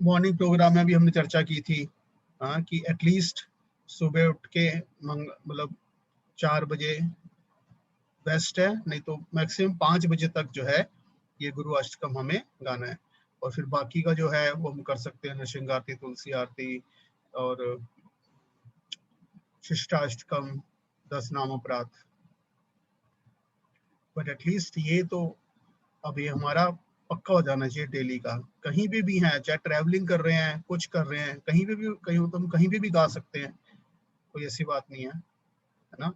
Morning program में भी हमने चर्चा की थी कि एटलीस्ट सुबह उठ के मतलब 4 बजे बेस्ट है, नहीं तो मैक्सिमम 5 बजे तक जो है ये गुरु अष्टकम हमें गाना है। और फिर बाकी का जो है वो हम कर सकते हैं नृसिंह आरती, तुलसी आरती और शिष्टाष्टकम, 10 नाम अपराध। बट एटलीस्ट ये तो अभी हमारा पक्का हो जाना चाहिए डेली का। कहीं भी है, चाहे ट्रैवलिंग कर रहे हैं, कुछ कर रहे हैं, कहीं पे भी, कहीं पे भी गा सकते हैं, कोई ऐसी बात नहीं है ना।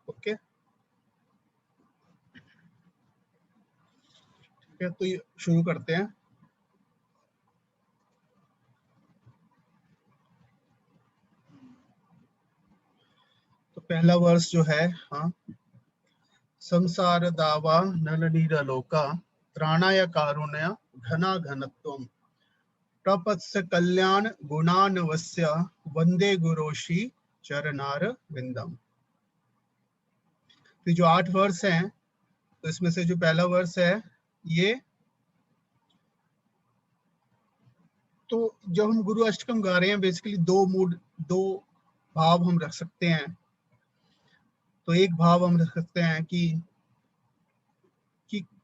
ओके, ठीक है, तो ये शुरू करते हैं। तो पहला वर्स जो है, संसार दावा नल नीर लोका त्राणाय कारुण्य घना घनत्वम प्रपत्स कल्याण गुणानवस्य वंदे गुरोशी चरनार विंदम। तो जो 8 वर्स हैं, तो इसमें से जो पहला वर्स है ये, तो जब हम गुरु अष्टकम गा रहे हैं बेसिकली दो भाव हम रख सकते हैं। तो एक भाव हम रख सकते हैं कि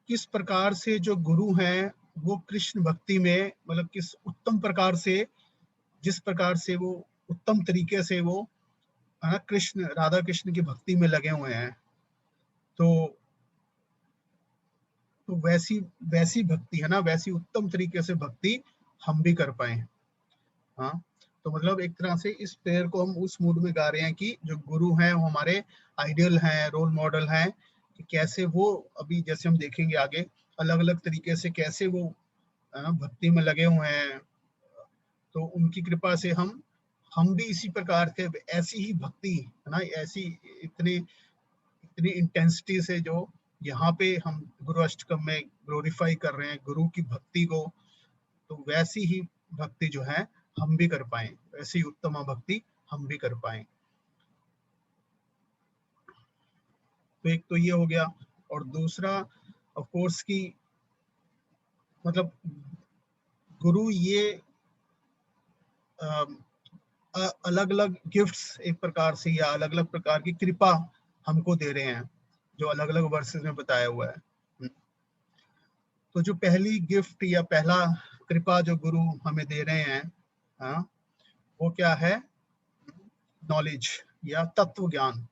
किस प्रकार से जो गुरु हैं वो कृष्ण भक्ति में, मतलब किस उत्तम प्रकार से, जिस प्रकार से वो उत्तम तरीके से वो कृष्ण, राधा कृष्ण की भक्ति में लगे हुए हैं, तो वैसी वैसी भक्ति है ना, वैसी उत्तम तरीके से भक्ति हम भी कर पाए। हाँ, तो मतलब एक तरह से इस प्रेयर को हम उस मूड में गा रहे हैं कि जो गुरु हैं वो हमारे आइडियल हैं, रोल मॉडल हैं, कि कैसे वो, अभी जैसे हम देखेंगे आगे, अलग अलग तरीके से कैसे वो भक्ति में लगे हुए हैं। तो उनकी कृपा से हम भी इसी प्रकार के, ऐसी ही भक्ति है ना, ऐसी इतनी इतनी इंटेंसिटी से जो यहाँ पे हम गुरु अष्टकम में ग्लोरीफाई कर रहे हैं गुरु की भक्ति को, तो वैसी ही भक्ति जो है हम भी कर पाए, वैसी उत्तम भक्ति हम भी कर पाए। तो एक तो ये हो गया, और दूसरा ऑफ कोर्स की मतलब गुरु ये अलग अलग गिफ्ट्स एक प्रकार से, या अलग अलग प्रकार की कृपा हमको दे रहे हैं, जो अलग अलग वर्सेस में बताया हुआ है। तो जो पहली गिफ्ट या पहला कृपा जो गुरु हमें दे रहे हैं, वो क्या है? नॉलेज या तत्व ज्ञान।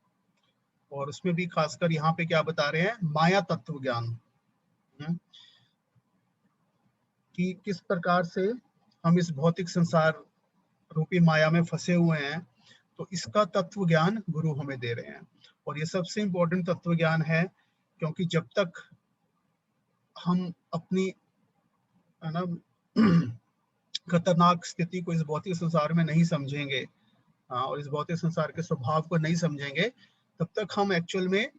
और उसमें भी खासकर यहाँ पे क्या बता रहे हैं? माया तत्व ज्ञान, कि किस प्रकार से हम इस भौतिक संसार रूपी माया में फंसे हुए हैं, तो इसका तत्व ज्ञान गुरु हमें दे रहे हैं। और ये सबसे इंपॉर्टेंट तत्व ज्ञान है, क्योंकि जब तक हम अपनी है ना खतरनाक स्थिति को इस भौतिक संसार में नहीं समझेंगे, और इस भौतिक संसार के स्वभाव को नहीं समझेंगे, तब तक हम एक्चुअल में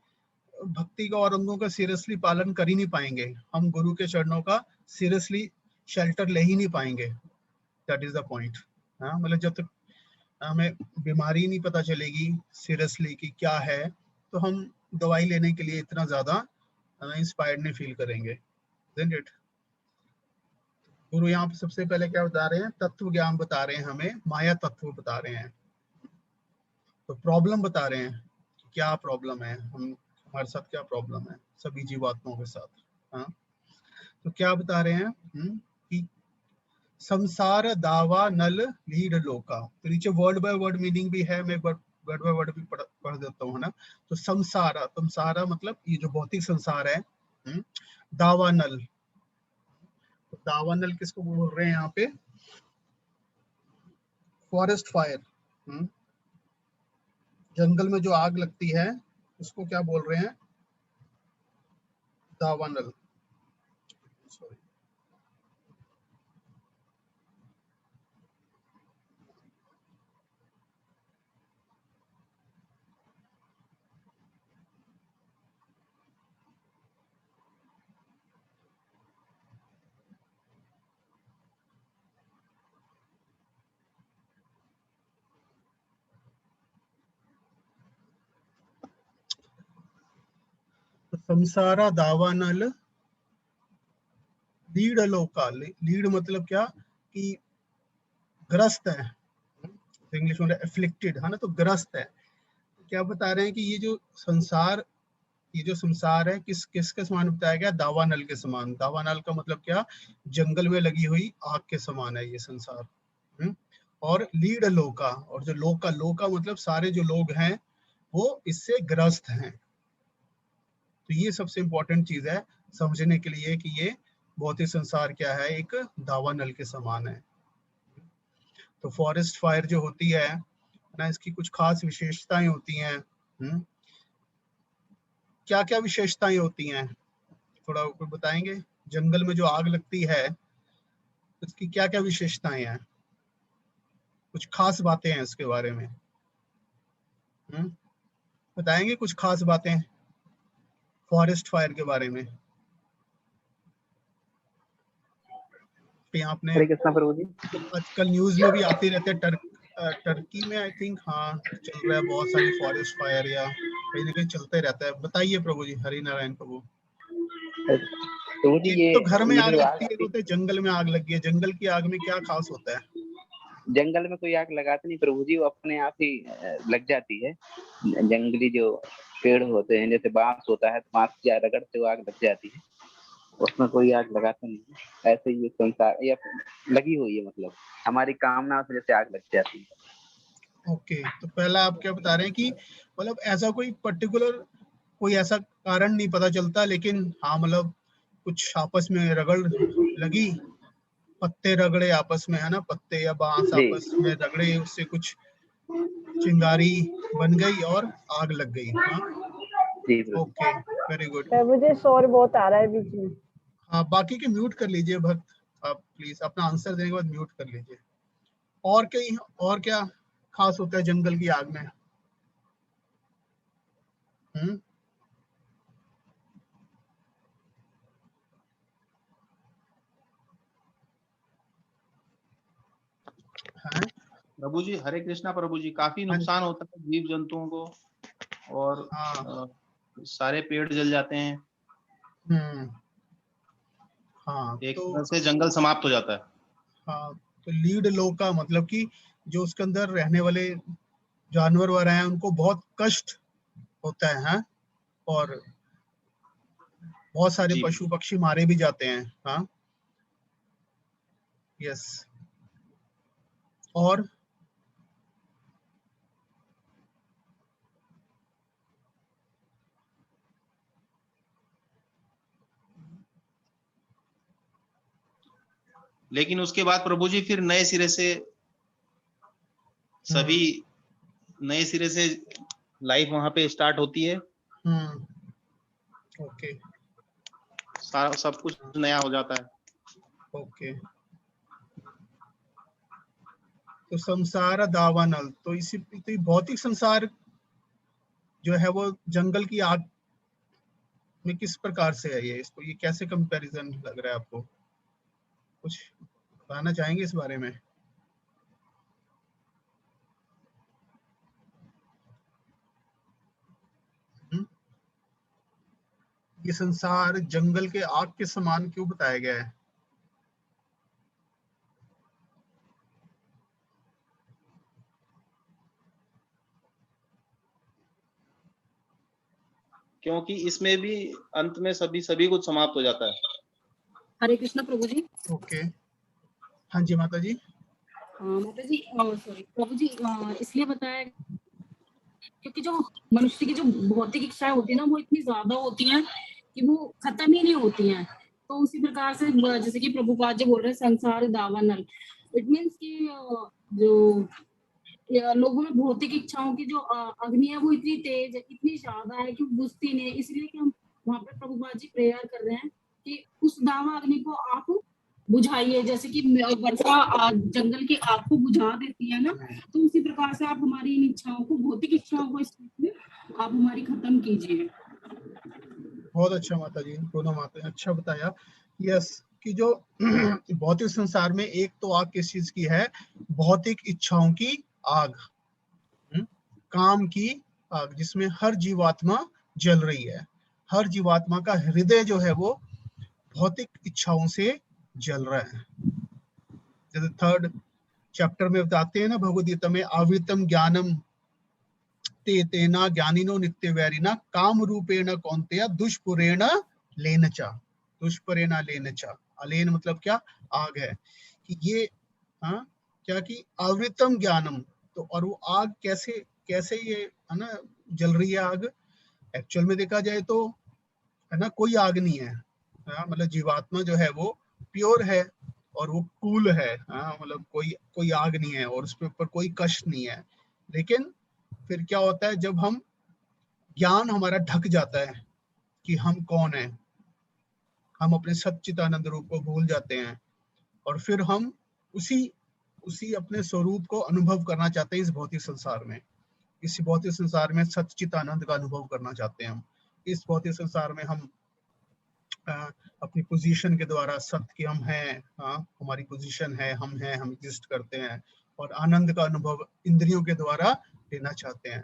भक्ति का और अंगों का सीरियसली पालन कर ही नहीं पाएंगे। हम गुरु के चरणों का सीरियसली शेल्टर ले ही नहीं पाएंगे। That is the point. मतलब जब तक हमें बीमारी नहीं पता चलेगी सीरियसली कि क्या है, तो हम दवाई लेने के लिए इतना ज्यादा इंस्पायर्ड नहीं फील करेंगे। इट गुरु यहाँ पे सबसे पहले क्या बता रहे हैं? तत्व ज्ञान बता रहे हैं हमें, माया तत्व बता रहे हैं। तो प्रॉब्लम बता रहे हैं कि क्या प्रॉब्लम है, हमारे साथ क्या प्रॉब्लम है सभी जीवात्माओं के साथ। हाँ, तो क्या बता रहे हैं कि संसार दावा नल लीड लोका। तो नीचे वर्ड बाय वर्ड मीनिंग भी है, मैं वर्ड बाय वर्ड भी पढ़ देता हूँ ना। तो संसारा मतलब ये जो भौतिक संसार है, दावा नल। तो दावा नल किसको बोल रहे हैं यहाँ पे? फॉरेस्ट फायर, जंगल में जो आग लगती है उसको क्या बोल रहे हैं? दावानल। सॉरी, तो संसारा दावानल लीड लोका, लीड मतलब क्या कि ग्रस्त है, इंग्लिश में एफ्लिक्टेड है ना, तो ग्रस्त है। क्या बता रहे हैं कि ये जो संसार है किसके समान बताया गया? दावानल के समान। दावानल का मतलब क्या? जंगल में लगी हुई आग के समान है ये संसार। और लीड लोका, और जो लोका मतलब सारे जो लोग हैं वो इससे ग्रस्त हैं। तो ये सबसे इंपॉर्टेंट चीज है समझने के लिए कि ये भौतिक संसार क्या है, एक दावानल के समान है। तो फॉरेस्ट फायर जो होती है ना, इसकी कुछ खास विशेषताएं होती हैं। क्या क्या विशेषताएं होती हैं, थोड़ा ऊपर बताएंगे? जंगल में जो आग लगती है उसकी क्या क्या विशेषताएं हैं, कुछ खास बातें हैं उसके बारे में बताएंगे? कुछ खास बातें फॉरेस्ट फायर के बारे में। आपने हरे कृष्णा प्रभु जी, आजकल न्यूज में भी आते रहते हैं, टर्की में आई थिंक हाँ चल रहा है बहुत सारी फॉरेस्ट फायर, या कहीं ना कहीं चलते रहता है। बताइए प्रभु जी, हरि नारायण प्रभु। प्रभु जी एक तो घर में ये आग जो लगती है, बोलते जंगल में आग लगी है। जंगल की आग में क्या खास होता है? जंगल में कोई आग लगाते नहीं प्रभु जी, वो अपने आप ही लग जाती है। जंगली जो पेड़ होते हैं, जैसे बांस होता है, तो बांस की रगड़ते हुए आग लग जाती है, उसमें कोई आग लगाता नहीं है। ऐसे ही संसार या लगी हुई है, मतलब हमारी कामना से जैसे आग लग जाती है। ओके, तो पहला आप क्या बता रहे हैं कि मतलब ऐसा कोई पर्टिकुलर कोई ऐसा कारण नहीं पता चलता, लेकिन हाँ मतलब कुछ आपस में रगड़ लगी, पत्ते रगड़े आपस में, है ना, पत्ते या बांस जी आपस में रगड़े, उससे कुछ चिंगारी बन गई और आग लग गई। हाँ, जी प्रभु। Okay, very good. मुझे शोर बहुत आ रहा है बीच में। हाँ, बाकी के म्यूट कर लीजिए भक्त, आप प्लीज अपना आंसर देने के बाद म्यूट कर लीजिए। और क्या खास होता है जंगल की आग में? हम्म हाँ प्रभु जी हरे कृष्णा प्रभु जी, काफी नुकसान होता है जीव जंतुओं को, और हाँ सारे पेड़ जल जाते हैं। हाँ एक तो तरह से जंगल समाप्त हो जाता है। हाँ, तो लीड लो का मतलब कि जो उसके अंदर रहने वाले जानवर वगैरह हैं उनको बहुत कष्ट होता है। हाँ, और बहुत सारे जी पशु पक्षी मारे भी जाते हैं। हाँ, यस। और लेकिन उसके बाद प्रभु जी फिर नए सिरे से सभी नए सिरे से लाइफ वहां पे स्टार्ट होती है। ओके, सारा सब कुछ नया हो जाता है। ओके। तो संसार दावानल, तो इसी तो भौतिक संसार जो है वो जंगल की आग में किस प्रकार से है? ये इसको ये कैसे कंपैरिजन लग रहा है आपको? कुछ बताना चाहेंगे इस बारे में? ये संसार जंगल के आग के समान क्यों बताया गया है? क्योंकि इसमें भी अंत में सभी कुछ समाप्त हो जाता है। हरे कृष्णा प्रभु जी। ओके, हाँ जी माता जी। माता जी सॉरी प्रभु जी, इसलिए बताया क्योंकि जो मनुष्य की जो भौतिक इच्छाएं होती है ना, वो इतनी ज्यादा होती हैं कि वो खत्म ही नहीं होती हैं। तो उसी प्रकार से जैसे कि प्रभुपाद जी बोल रहे हैं संसार दावानल, इट मीन्स कि जो लोगों में भौतिक इच्छाओं की जो अग्नि है वो इतनी तेज है, इतनी ज्यादा है कि बुझती नहीं है। इसलिए कि हम वहां पे प्रभुपाद जी प्रेयर कर रहे हैं कि उस दावा अग्नि को आप बुझाइए, जैसे कि वर्षा जंगल की आग को बुझा देती है ना, तो उसी प्रकार से आप हमारी इन इच्छाओं को, भौतिक इच्छाओं को आप हमारी खत्म कीजिए। बहुत अच्छा माता जी, दोनों माता अच्छा बताया। यस, कि जो भौतिक संसार में एक तो आग किस चीज की है? भौतिक इच्छाओं की आग, काम की आग, जिसमें हर जीवात्मा जल रही है। हर जीवात्मा का हृदय जो है वो भौतिक इच्छाओं से जल रहा है। जैसे 3rd चैप्टर में बताते हैं ना भगवद गीता में, आवृतम ज्ञानम ते तेना ज्ञानिनो नित्य वैरिना काम रूपेण कौन्तेय दुष्पुरेण लेनचा। दुष्पुरेण लेनचा, अलेन मतलब क्या, आग है। कि ये हाँ क्या कि आवृतम ज्ञानम, तो और वो आग कैसे कैसे ये है ना जल रही है आग। एक्चुअल में देखा जाए तो है ना कोई आग नहीं है, मतलब जीवात्मा जो है वो प्योर है और वो कूल है, मतलब कोई आग नहीं है और उसके ऊपर कोई कष्ट नहीं है। लेकिन फिर क्या होता है, जब हम ज्ञान हमारा ढक जाता है कि हम कौन है, हम अपने सच्चिदानंद रूप को भूल जाते हैं और फिर हम उसी उसी अपने स्वरूप को अनुभव करना चाहते हैं इस भौतिक संसार में। इस भौतिक संसार में सच्चिदानंद का अनुभव करना चाहते हैं हम। इस भौतिक संसार में हम अपनी पोजीशन के द्वारा सत्य कि हम हैं, हमारी पोजीशन है, हम हैं, हम एग्जिस्ट करते हैं और आनंद का अनुभव इंद्रियों के द्वारा लेना चाहते हैं।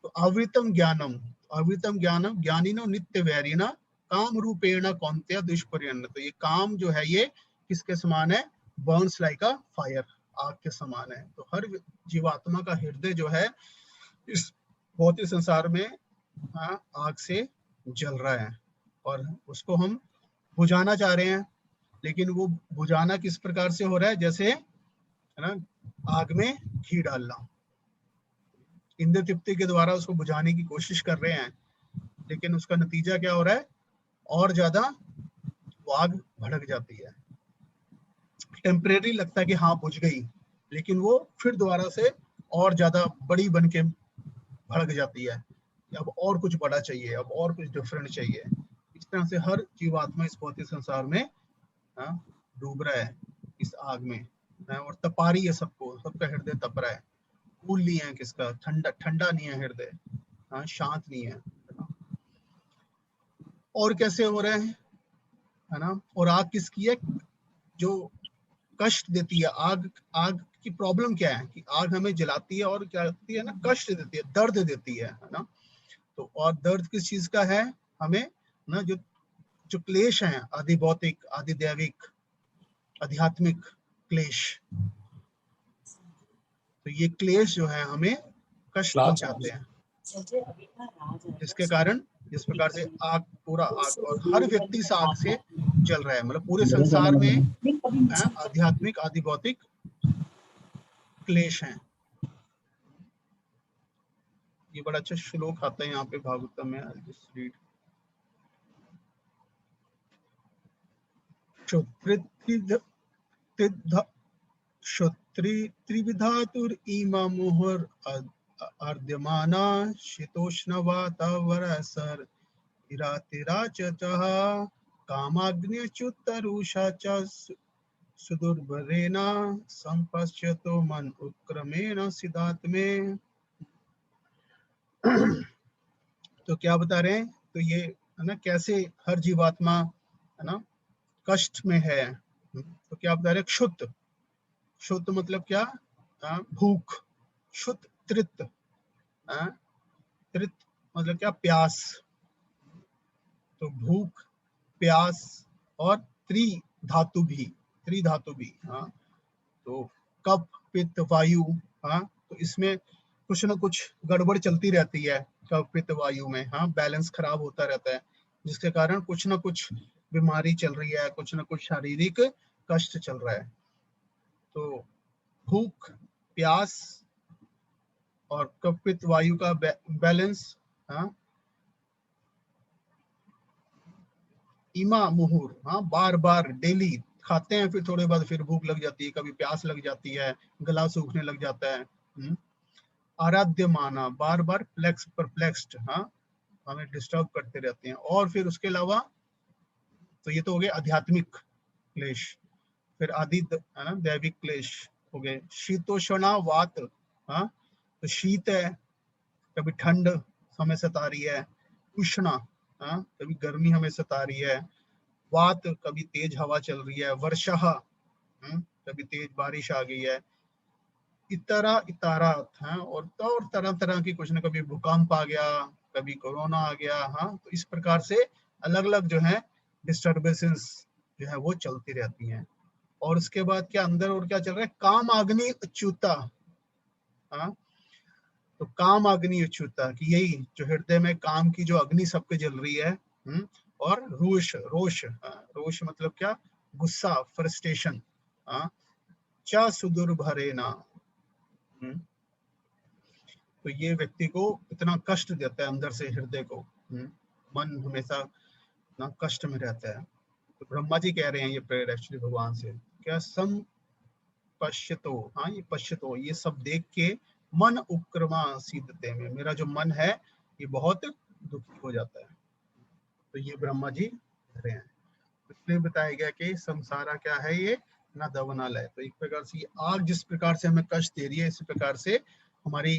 तो आवृतम ज्ञानम ज्ञानिनो नित्य वैरिना काम रूपेण कौन्तेय दुष्पर्यन्न। तो ये काम जो है ये किसके समान है, बर्न्स लाइक अ फायर, आग के समान है। तो हर जीवात्मा का हृदय जो है इस भौतिक संसार में आग से जल रहा है और उसको हम बुझाना चाह रहे हैं। लेकिन वो बुझाना किस प्रकार से हो रहा है, जैसे है ना आग में घी डालना। इंद्र तृप्ति के द्वारा उसको बुझाने की कोशिश कर रहे हैं, लेकिन उसका नतीजा क्या हो रहा है, और ज्यादा वो आग भड़क जाती है। टेम्परेरी लगता है कि हाँ बुझ गई, लेकिन वो फिर दोबारा से और ज्यादा बड़ी बन के भड़क जाती है। अब और कुछ बड़ा चाहिए, अब और कुछ डिफरेंट चाहिए। इस तरह से हर जीवात्मा इस भौतिक संसार में डूब रहा है इस आग में, और तपा रही है सबको, सबका हृदय तप रहा है। कूल नहीं है किसका, ठंडा नहीं है हृदय, शांत नहीं है ना। और कैसे हो रहे हैं, है ना। और आग किसकी है, जो कष्ट देती है। आग की प्रॉब्लम क्या है कि आग हमें जलाती है और क्या करती है ना, कष्ट देती है, दर्द देती है ना। तो और दर्द किस चीज का है, हमें ना जो क्लेश है, आदि भौतिक, आदि दैविक, आध्यात्मिक क्लेश। तो ये क्लेश जो है हमें कष्ट पहुंचाते हैं, जिसके कारण जिस प्रकार से आग, पूरा आग, और हर व्यक्ति इस आग से जल रहा है। मतलब पूरे संसार में आध्यात्मिक, आदि भौतिक क्लेश हैं। ये बड़ा अच्छा श्लोक आता है यहाँ पे भागवतम में, त्रिविधातुरिममुहुर अर्ध्यमाना शीतोष्ण वातावरसर इरातिराचचः कामाग्न्यच्युतरुषा च सुदुर्भरेण संपश्यतो मन उत्क्रमेण सिद्धात्मे। तो क्या बता रहे हैं, तो ये है ना कैसे हर जीवात्मा है ना कष्ट में है। तो क्या बता रहे हैं, क्षुत मतलब क्या, भूख। क्षुत तृत, तृत मतलब क्या, प्यास। तो भूख, प्यास और त्रिधातु भी। तो कफ, पित्त, वायु। तो इसमें कुछ ना कुछ गड़बड़ चलती रहती है कफ, पित्त, वायु में। बैलेंस खराब होता रहता है, जिसके कारण कुछ ना कुछ बीमारी चल रही है, कुछ ना कुछ शारीरिक कष्ट चल रहा है। तो भूख, प्यास और कफ, पित्त, वायु का बैलेंस, इमा मुहुर, बार बार डेली खाते हैं, फिर थोड़े बाद फिर भूख लग जाती है, कभी प्यास लग जाती है, गला सूखने लग जाता है। आराध्य माना, बार बार परप्लेक्स्ड, हमें डिस्टर्ब करते रहते हैं। और फिर उसके अलावा, तो ये तो हो गए आध्यात्मिक क्लेश। फिर आदि है ना दैविक क्लेश हो गए। शीतोष्णा वात, तो शीत है, कभी ठंड हमें सता रही है। उष्णा, कभी गर्मी हमें सता रही है। वात, कभी तेज हवा चल रही है। वर्षा, कभी तेज बारिश आ गई है। इतारा, और तरह तरह की, कुछ ना कभी भूकंप आ गया, कभी कोरोना आ गया। तो इस प्रकार से अलग अलग जो है डिस्टर्बेंसेस जो है वो चलती रहती हैं। और उसके बाद क्या अंदर और क्या चल रहा है, काम अग्नि अच्युता। हाँ, तो काम अग्नि अच्युता की यही जो हृदय में काम की जो अग्नि सबके जल रही है। और रोष रोष रोष मतलब क्या, गुस्सा, फ्रस्ट्रेशन। चा सुदूर भरे ना, तो ये व्यक्ति को इतना कष्ट देता है अंदर से हृदय को। मन हमेशा ना कष्ट में रहता है। तो ब्रह्मा जी कह रहे हैं ये प्रेयर एक्चुअली भगवान से, क्या सम पश्यतो, हाँ ये पश्यतो, ये सब देख के मन उपक्रमा सीधते में, मेरा जो मन है ये बहुत दुखी हो जाता है। तो ये ब्रह्मा जी कह रहे हैं। इसलिए बताया गया कि संसारा क्या है, ये ना दवनाल है। तो एक प्रकार से ये आग जिस प्रकार से हमें कष्ट दे रही है, इसी प्रकार से हमारी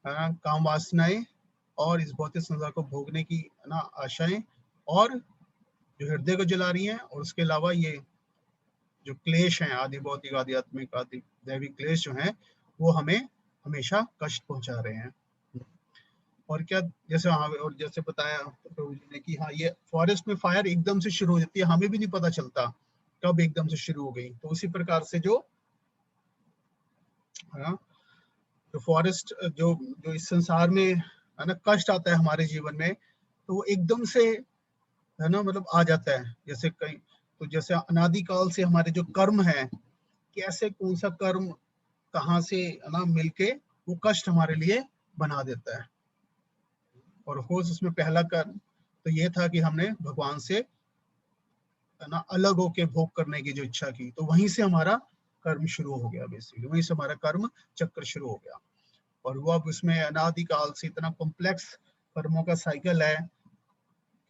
काम वासनाएं और इस भौतिक संसार को भोगने की ना आशाएं और जो हृदय को जला रही हैं, और उसके अलावा ये जो क्लेश हैं, आदि भौतिक आदि आत्मिक आदि दैविक क्लेश जो हैं, वो हमें हमेशा कष्ट पहुंचा रहे हैं। और क्या, जैसे हाँ, और जैसे बताया प्रभु जी ने कि हाँ ये फॉरेस्ट में फायर एकदम से शुरू हो जाती है, हमें भी नहीं पता चलता कब एकदम से शुरू हो गई। तो उसी प्रकार से जो जो फॉरेस्ट जो जो इस संसार में है ना कष्ट आता है हमारे जीवन में, तो वो एकदम से है ना मतलब आ जाता है। जैसे कहीं, तो जैसे अनादिकाल से हमारे जो कर्म है, कैसे कौन सा कर्म कहाँ से ना मिलके वो कष्ट हमारे लिए बना देता है। और होश उसमें पहला कर्म तो ये था कि हमने भगवान से है ना अलग होके भोग करने की जो इच्छा की, तो वहीं से हमारा कर्म शुरू हो गया। बेसिकली वहीं से हमारा कर्म चक्र शुरू हो गया। और वो अब उसमें अनादिकाल से इतना कॉम्प्लेक्स कर्मों का साइकिल है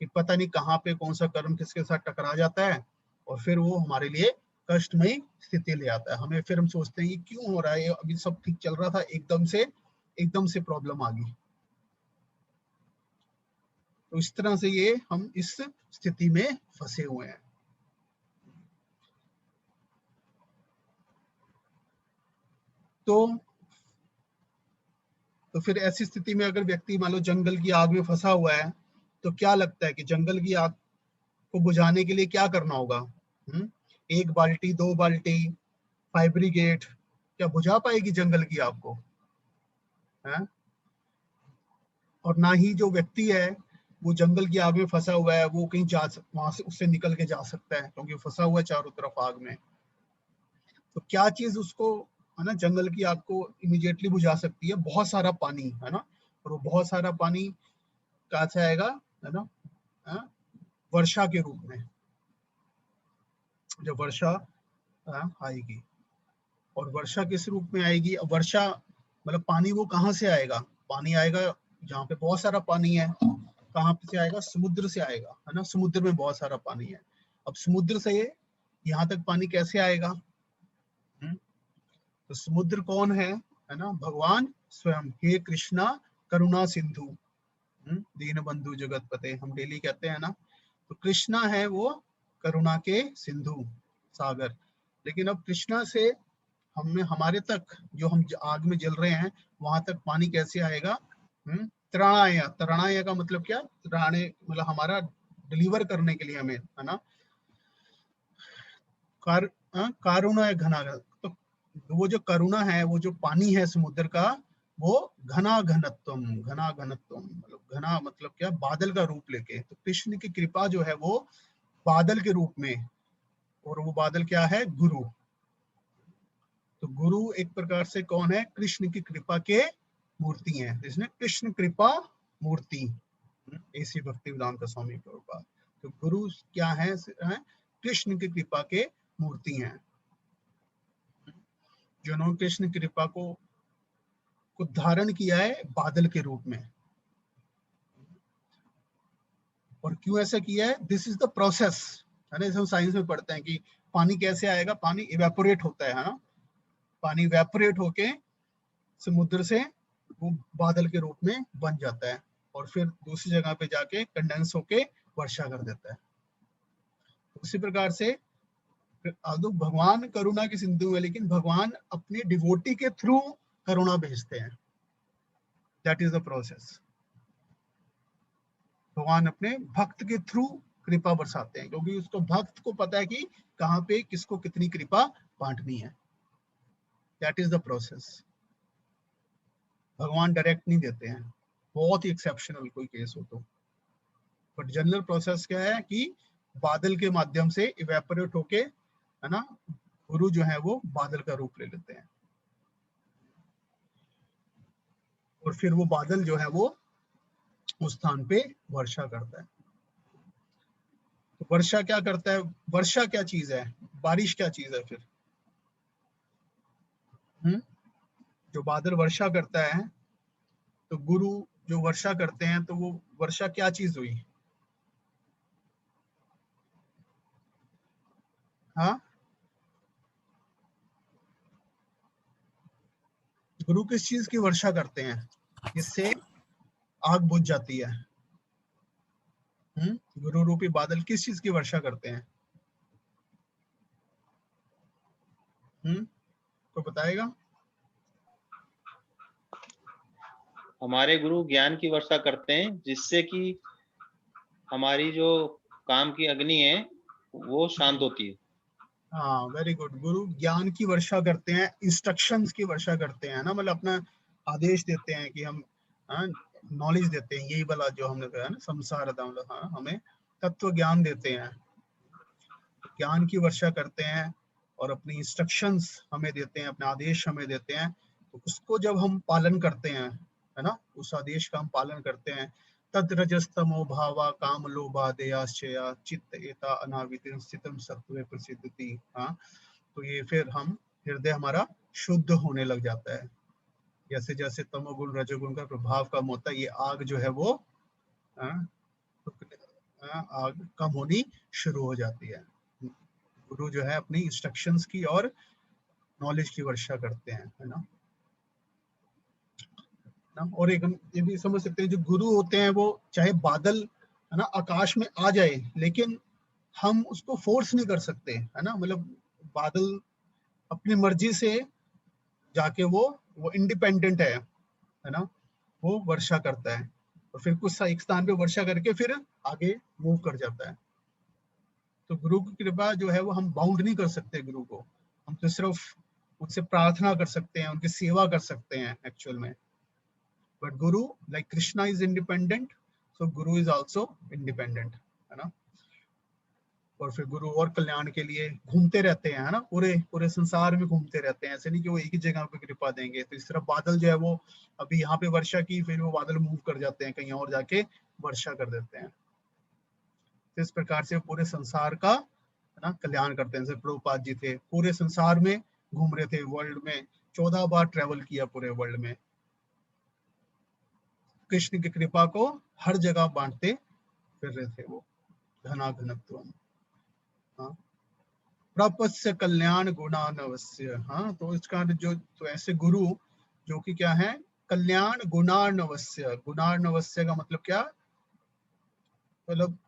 कि पता नहीं कहाँ पे कौन सा कर्म किसके साथ टकरा जाता है, और फिर वो हमारे लिए कष्टमयी स्थिति ले आता है। हमें फिर हम सोचते हैं ये क्यों हो रहा है, अभी सब ठीक चल रहा था, एकदम से प्रॉब्लम आ गई। तो इस तरह से ये हम इस स्थिति में फंसे हुए हैं। तो फिर ऐसी स्थिति में अगर व्यक्ति मान लो जंगल की आग में फंसा हुआ है, तो क्या लगता है कि जंगल की आग को बुझाने के लिए क्या करना होगा? 1 बाल्टी 2 बाल्टी फायर ब्रिगेड क्या बुझा पाएगी जंगल की आग को? है? और ना ही जो व्यक्ति है वो जंगल की आग में फंसा हुआ है, वो कहीं वहां से उससे निकल के जा सकता है, क्योंकि फंसा हुआ है चारों तरफ आग में। तो क्या चीज उसको है ना जंगल की आग को इमीडिएटली बुझा सकती है? बहुत सारा पानी, है ना। और वो बहुत सारा पानी कहाँ से आएगा, है ना, वर्षा के रूप में, जब वर्षा आएगी। और वर्षा किस रूप में आएगी? वर्षा मतलब पानी वो कहाँ से आएगा? पानी आएगा जहाँ पे बहुत सारा पानी है। कहाँ से आएगा? समुद्र से आएगा, है ना। समुद्र में बहुत सारा पानी है। अब समुद्र से यहाँ तक पानी कैसे आएगा? तो समुद्र कौन है ना? भगवान स्वयं। हे कृष्णा करुणा सिंधु दीन बंधु जगत पते, हम डेली कहते हैं ना। तो कृष्णा है वो करुणा के सिंधु, सागर। लेकिन अब कृष्णा से हमने हमारे तक जो हम आग में जल रहे हैं वहां तक पानी कैसे आएगा? त्राणाय, त्राणाय का मतलब क्या? त्राणे मतलब हमारा डिलीवर करने के लिए हमें, है ना। कारुणा घना, तो वो जो करुणा है, वो जो पानी है समुद्र का, वो घना घनत्वम, घना घनत्वम मतलब घना मतलब क्या? बादल का रूप लेके। तो कृष्ण की कृपा जो है वो बादल के रूप में, और वो बादल क्या है? गुरु। तो गुरु एक प्रकार से कौन है? कृष्ण की कृपा के मूर्ति हैं, इसने कृष्ण कृपा मूर्ति, ऐसी भक्ति वेदांत स्वामी प्रभुपाद। तो गुरु क्या है? कृष्ण की कृपा के मूर्ति हैं, जिन्होंने कृष्ण की कृपा को धारण किया है बादल के रूप में। और क्यों ऐसा किया है? दिस इज द प्रोसेस, है ना। हम साइंस में पढ़ते हैं कि पानी कैसे आएगा? पानी इवेपोरेट होता है ना। पानी इवेपोरेट होके समुद्र से वो बादल के रूप में बन जाता है, और फिर दूसरी जगह पे जाके कंडेंस होके वर्षा कर देता है। उसी प्रकार से भगवान करुणा की सिंधु है, लेकिन भगवान अपने डिवोटी के थ्रू करुणा भेजते हैं। That is the process. भगवान अपने भक्त के थ्रू कृपा बरसाते हैं, क्योंकि उसको भक्त को पता है कि कहाँ पे किसको कितनी कृपा बांटनी है। That is the process. भगवान डायरेक्ट नहीं देते हैं, बहुत ही एक्सेप्शनल कोई केस हो तो, बट जनरल प्रोसेस क्या है कि बादल के माध्यम से इवेपोरेट होके, है ना, गुरु जो है वो बादल का रूप ले लेते हैं, और फिर वो बादल जो है वो उस स्थान पे वर्षा करता है। तो वर्षा क्या करता है? वर्षा क्या चीज है? बारिश क्या चीज है फिर? जो बादल वर्षा करता है, तो गुरु जो वर्षा करते हैं, तो वो वर्षा क्या चीज हुई? हाँ, गुरु किस चीज की वर्षा करते हैं जिससे आग बुझ जाती है? गुरु रूपी बादल किस चीज की वर्षा करते हैं? तो बताएगा? हमारे गुरु ज्ञान की वर्षा करते हैं, जिससे कि हमारी जो काम की अग्नि है वो शांत होती है। हाँ, वेरी गुड। गुरु ज्ञान की वर्षा करते हैं, इंस्ट्रक्शंस की वर्षा करते हैं ना, मतलब अपना आदेश देते हैं कि हम नॉलेज देते हैं, यही वाला जो हमने कहा ना संसार, मतलब हाँ, हमें तत्व ज्ञान देते हैं, ज्ञान की वर्षा करते हैं और अपनी इंस्ट्रक्शंस हमें देते हैं, अपने आदेश हमें देते हैं। तो उसको जब हम पालन करते हैं, है ना, उस आदेश का हम पालन करते हैं, तद रजस्तमो भावा काम लोभा दयाश्चया चित्त एता अनावितिं स्थितम सत्वे प्रसिद्धति। हाँ, तो ये फिर हम हृदय हमारा शुद्ध होने लग जाता है। जैसे जैसे तमोगुण रजोगुण का प्रभाव कम होता है, ये आग जो है वो आग कम होनी शुरू हो जाती है। गुरु जो है अपनी इंस्ट्रक्शंस की और नॉलेज की वर्षा करते हैं, है ना। और एक हम ये भी समझ सकते हैं, जो गुरु होते हैं वो चाहे बादल, है ना, आकाश में आ जाए, लेकिन हम उसको फोर्स नहीं कर सकते, है ना, मतलब बादल अपनी मर्जी से जाके वो इंडिपेंडेंट है ना, वो वर्षा करता है और फिर कुछ एक स्थान पे वर्षा करके फिर आगे मूव कर जाता है। तो गुरु की कृपा जो है वो हम बाउंड नहीं कर सकते गुरु को, हम तो सिर्फ उनसे प्रार्थना कर सकते हैं, उनकी सेवा कर सकते हैं एक्चुअल में। But Guru, like Krishna is independent, so Guru is also independent, है ना। और फिर गुरु और कल्याण के लिए घूमते रहते हैं, है ना, पूरे पूरे संसार में घूमते रहते हैं। ऐसे नहीं कि वो एक ही जगह पे कृपा देंगे। तो इस तरह बादल जो है वो अभी यहाँ पे वर्षा की, फिर वो बादल मूव कर जाते हैं कहीं और जाके वर्षा कर देते हैं। तो इस प्रकार से पूरे संसार का, है ना, कल्याण करते हैं। जैसे प्रभुपाद जी थे, पूरे संसार में घूम रहे थे, वर्ल्ड में 14 बार ट्रेवल किया पूरे वर्ल्ड में, कृष्ण की कृपा को हर जगह बांटते फिर रहे थे वो। धना घनत्व, हाँ, प्रपस्य कल्याण गुणानवस्य। हाँ, तो इसका जो, तो ऐसे गुरु जो कि क्या है, कल्याण गुणानवस्य। गुणानवस्य का मतलब क्या? मतलब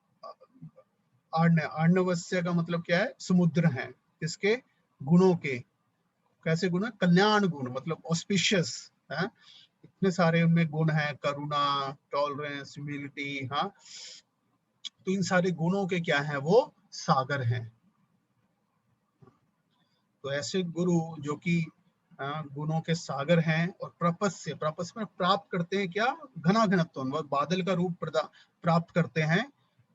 आर्णवस्य का मतलब क्या है? समुद्र है। किसके? गुणों के। कैसे गुण है? कल्याण गुण, मतलब ऑस्पिशियस है, इतने सारे उनमें गुण हैं, करुणा, टॉलरेंस, ह्यूमिलिटी। हाँ, तो इन सारे गुणों के क्या है? वो सागर हैं। तो ऐसे गुरु जो कि गुणों के सागर हैं, और प्रपस्य, प्रपस्य में प्राप्त करते हैं क्या? घना घनत्व, बादल का रूप प्राप्त करते हैं।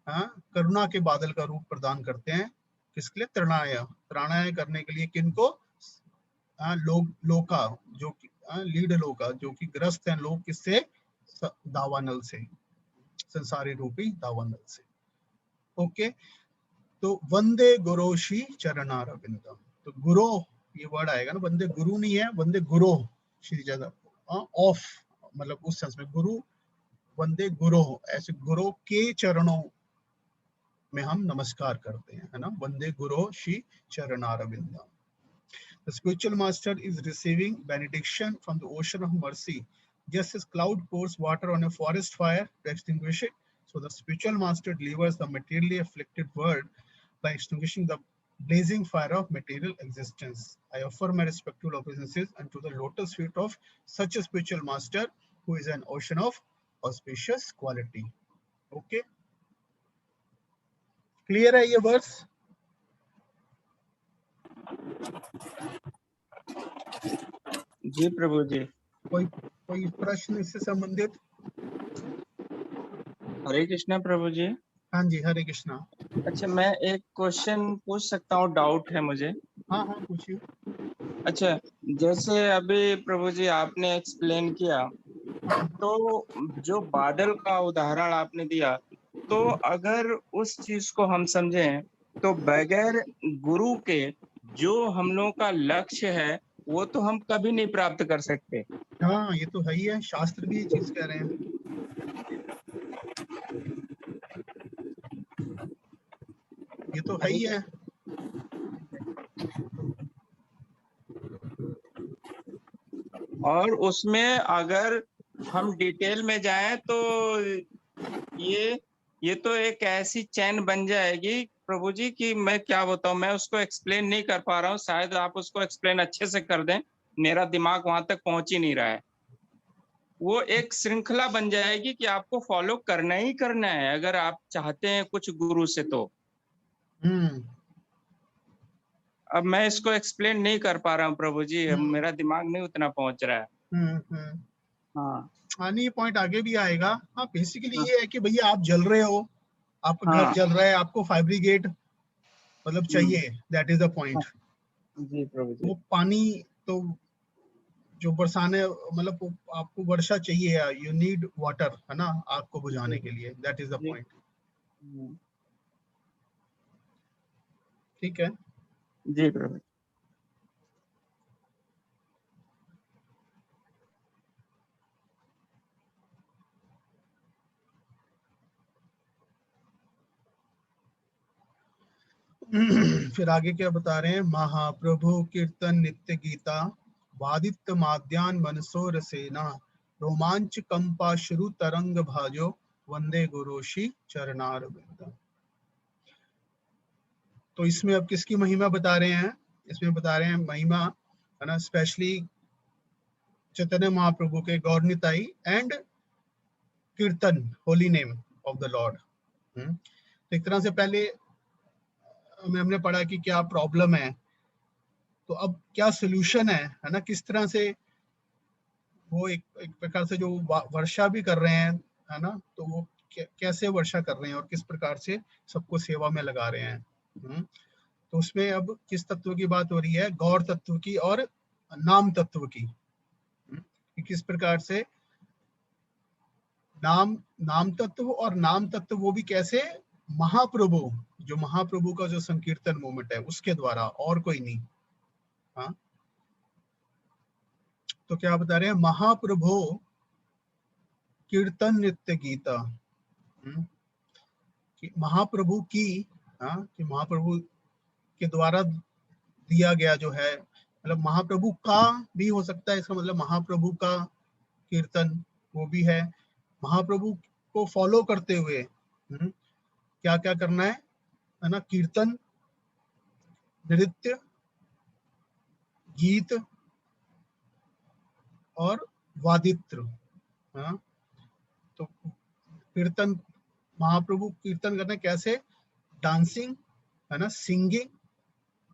करुणा के बादल का रूप प्रदान करते हैं। किसके लिए? त्रणाय, त्राणाय करने के लिए। किनको? लोका, जो कि लीड लोका, जो कि ग्रस्त हैं लोग, किससे? दावानल से, संसारी रूपी दावानल से। ओके, तो वंदे गुरोशी चरणारविंदम। तो गुरु, ये वर्ड आएगा ना, वंदे गुरु नहीं है, वंदे गुरु श्री जगह ऑफ, मतलब उस सेंस में गुरु, वंदे गुरु, ऐसे गुरु के चरणों में हम नमस्कार करते हैं, है ना। वंदे गुरु Shri चरणारविंदम। The spiritual master is receiving benediction from the ocean of mercy. Just as cloud pours water on a forest fire to extinguish it, so the spiritual master delivers the materially afflicted world by extinguishing the blazing fire of material existence. I offer my respectful obeisances unto the lotus feet of such a spiritual master who is an ocean of auspicious quality. Okay. Clear है ये verse? जी प्रभु जी। कोई प्रश्न इससे संबंधित? हरे कृष्णा प्रभु जी। हाँ जी, हरे कृष्णा। अच्छा, मैं एक क्वेश्चन पूछ सकता हूँ? डाउट है मुझे। हाँ हाँ, पूछिए। अच्छा, जैसे अभी प्रभु जी आपने एक्सप्लेन किया, तो जो बादल का उदाहरण आपने दिया, तो अगर उस चीज को हम समझें तो बगैर गुरु के जो हम लोगों का लक्ष्य है वो तो हम कभी नहीं प्राप्त कर सकते। हाँ, ये तो है ही है, शास्त्र भी ये चीज कह रहे हैं। ये तो है ही है। और उसमें अगर हम डिटेल में जाएं तो ये तो एक ऐसी चैन बन जाएगी प्रभु जी कि मैं क्या बताऊं, मैं उसको एक्सप्लेन नहीं कर पा रहा हूं। शायद आप उसको एक्सप्लेन अच्छे से कर दें, मेरा दिमाग वहां तक पहुंच ही नहीं रहा है। वो एक श्रृंखला बन जाएगी कि आपको फॉलो करना ही करना है अगर आप चाहते हैं कुछ गुरु से। तो अब मैं इसको एक्सप्लेन नहीं कर पा रहा हूँ प्रभु जी, अब मेरा दिमाग नहीं उतना पहुंच रहा है। हाँ हाँ, नहीं, ये पॉइंट आगे भी आएगा। हाँ, बेसिकली हाँ ये है कि भैया आप जल रहे हो, आपका घर हाँ जल रहा है, आपको फायर ब्रिगेड मतलब चाहिए, दैट इज द पॉइंट। जी प्रभु जी। वो पानी तो जो बरसाने मतलब वो आपको वर्षा चाहिए, यू नीड वाटर, है ना, आग को बुझाने के लिए, दैट इज द जी। पॉइंट। ठीक है। जी प्रभु। फिर आगे क्या बता रहे हैं? महाप्रभु कीर्तन नित्य गीता, वादित्य माद्यान मनसो रसेना, रोमांच कंपा श्रु तरंग भाजो, वंदे गुरुषि चरणारविंद। तो इसमें अब किसकी महिमा बता रहे हैं? इसमें बता रहे हैं महिमा, है ना, स्पेशली चैतन्य महाप्रभु के गौरनिताई एंड कीर्तन, holy name of the Lord. तो एक तरह से पहले हमने पढ़ा कि क्या प्रॉब्लम है, तो अब क्या सोल्यूशन है ना, किस तरह से वो एक प्रकार से जो वर्षा भी कर रहे हैं, है ना, तो वो कैसे वर्षा कर रहे हैं और किस प्रकार से सबको सेवा में लगा रहे हैं। तो उसमें अब किस तत्व की बात हो रही है? गौर तत्व की और नाम तत्व की। कि किस प्रकार से नाम तत्व और नाम तत्व वो भी कैसे? महाप्रभु, जो महाप्रभु का जो संकीर्तन मूवमेंट है उसके द्वारा, और कोई नहीं। हाँ, तो क्या बता रहे हैं? महाप्रभु कीर्तन नित्य गीता, कि महाप्रभु की, हाँ, कि महाप्रभु के द्वारा दिया गया जो है, मतलब महाप्रभु का भी हो सकता है, इसका मतलब महाप्रभु का कीर्तन वो भी है। महाप्रभु को फॉलो करते हुए क्या क्या करना है ना? कीर्तन, नृत्य, गीत और वादित्र। हाँ, तो कीर्तन, महाप्रभु कीर्तन करना कैसे? डांसिंग, है ना, सिंगिंग,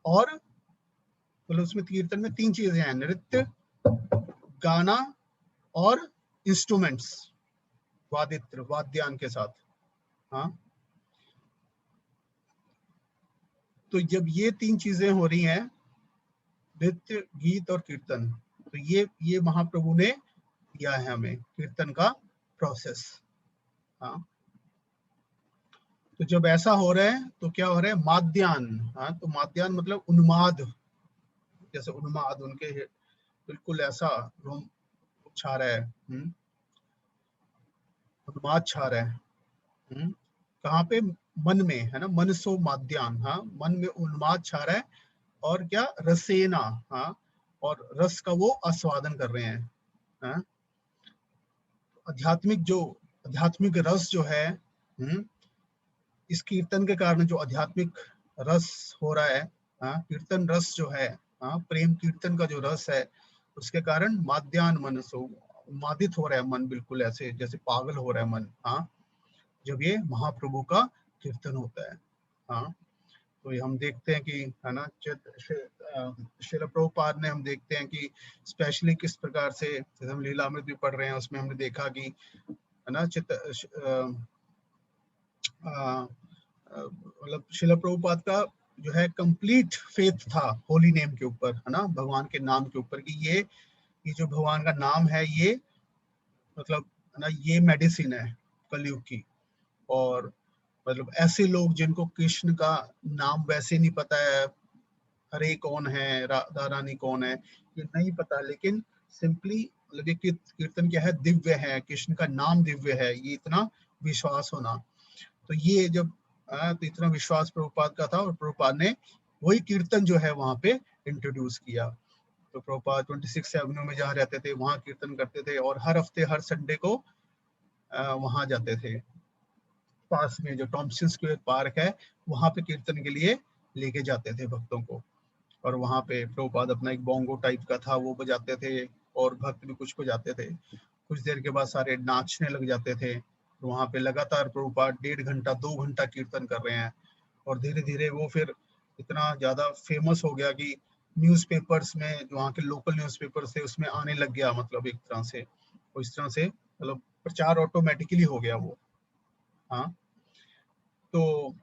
और मतलब उसमें कीर्तन में 3 चीजें हैं: नृत्य, गाना और इंस्ट्रूमेंट्स, वादित्र, वाद्यान के साथ। हाँ, तो जब ये 3 चीजें हो रही हैं, नृत्य, गीत और कीर्तन, तो ये महाप्रभु ने दिया है हमें कीर्तन का प्रोसेस। हाँ, तो जब ऐसा हो रहा है तो क्या हो रहा है? माद्यान। हाँ, तो माद्यान मतलब उन्माद, जैसे उन्माद उनके बिल्कुल ऐसा रोम छा रहा है, उन्माद छा रहा है। कहाँ पे? मन में, है ना, मनसो माद्यान। हाँ, मन में उन्माद छा रहा है, और क्या? रसेना। हाँ, और रस का वो आस्वादन कर रहे हैं। हाँ, आध्यात्मिक रस जो है, इस कीर्तन के कारण जो आध्यात्मिक रस हो रहा है, हाँ, कीर्तन रस जो है, हाँ, प्रेम कीर्तन का जो रस है, उसके कारण माद्यान मनसो, उन्मादित हो रहा है मन, बिल्कुल ऐसे जैसे पागल हो रहा है मन। हाँ, जब ये महाप्रभु का कीर्तन होता है। हाँ, तो ये हम देखते हैं कि है ना श्रील प्रभुपाद ने, हम देखते हैं कि स्पेशली किस प्रकार से, जैसे हम लीलामृत भी पढ़ रहे हैं उसमें हमने देखा कि है ना मतलब श्रील प्रभुपाद का जो है कंप्लीट फेथ था होली नेम के ऊपर, है ना, भगवान के नाम के ऊपर, कि ये जो भगवान का नाम है ये मतलब है ना ये मेडिसिन है कलयुग की। और मतलब ऐसे लोग जिनको कृष्ण का नाम वैसे नहीं पता है, हरे कौन है, राधा रानी कौन है, ये नहीं पता, लेकिन सिंपली मतलब ये कीर्तन क्या है, दिव्य है, कृष्ण का नाम दिव्य है, ये इतना विश्वास होना। तो ये जब तो इतना विश्वास प्रभुपाद का था, और प्रभुपाद ने वही कीर्तन जो है वहां पे इंट्रोड्यूस किया। तो प्रभुपाद 26 एवेन्यू में जहाँ रहते थे वहां कीर्तन करते थे, और हर हफ्ते हर संडे को वहां जाते थे, पास में जो टॉमसन स्क्वायर पार्क है वहां पे कीर्तन के लिए लेके जाते थे भक्तों को। और वहां पे प्रभुपाद अपना एक बोंगो टाइप का था वो बजाते थे, और भक्त भी कुछ बजाते थे। कुछ देर के बाद सारे नाचने लग जाते थे। तो वहां पे लगातार प्रभुपाद 1.5 घंटा 2 घंटा कीर्तन कर रहे हैं, और धीरे धीरे वो फिर इतना ज्यादा फेमस हो गया कि न्यूज़पेपर्स में, जो वहाँ के लोकल न्यूज़पेपर्स थे उसमें आने लग गया, मतलब एक तरह से, और इस तरह से मतलब प्रचार ऑटोमेटिकली हो गया वो। हाँ, तो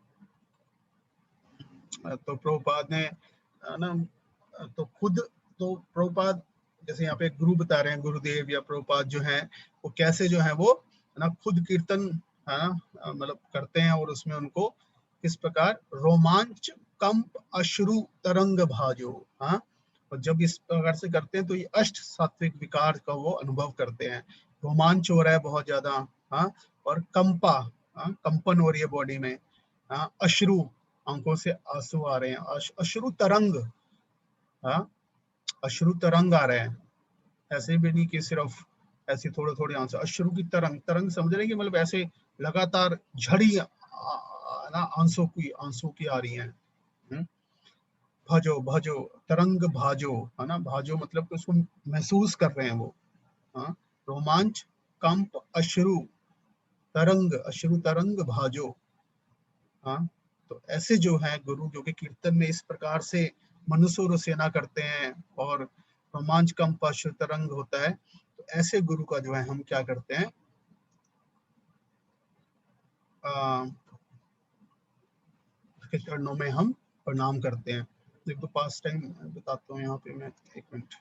प्रभुपाद ने ना, तो खुद तो प्रभुपाद, जैसे यहाँ पे गुरु बता रहे हैं, गुरुदेव या प्रभुपाद जो हैं वो कैसे जो है वो ना खुद कीर्तन है ना मतलब करते हैं, और उसमें उनको किस प्रकार रोमांच कंप अश्रु तरंग भाजो। हाँ, और जब इस प्रकार से करते हैं तो ये अष्ट सात्विक विकार का वो अनुभव करते हैं। रोमांच हो रहा है बहुत ज्यादा, हाँ, और कंपा, हाँ, कंपन हो रही है बॉडी में, हाँ, अश्रु, आंखों से आंसू आ रहे हैं, अश्रु तरंग, हाँ, अश्रु तरंग आ रहे हैं, ऐसे भी नहीं कि सिर्फ ऐसे थोड़े थोड़े आंसू, अश्रु की तरंग, तरंग समझ रहे हैं कि मतलब ऐसे लगातार झड़ी ना आंसू की आ रही है। भजो भजो तरंग भाजो, है ना, भाजो मतलब कि उसको महसूस कर रहे हैं वो। हाँ, रोमांच कंप अश्रु तरंग भाजो। हाँ, तो ऐसे जो है गुरु जो कि कीर्तन में इस प्रकार से मनुष्य और सेना करते हैं, और रोमांच कंप अश्रु तरंग होता है, तो ऐसे गुरु का जो है हम क्या करते हैं, उसके चरणों में हम प्रणाम करते हैं। एक तो पास टाइम बताता हूँ यहाँ पे मैं, एक मिनट।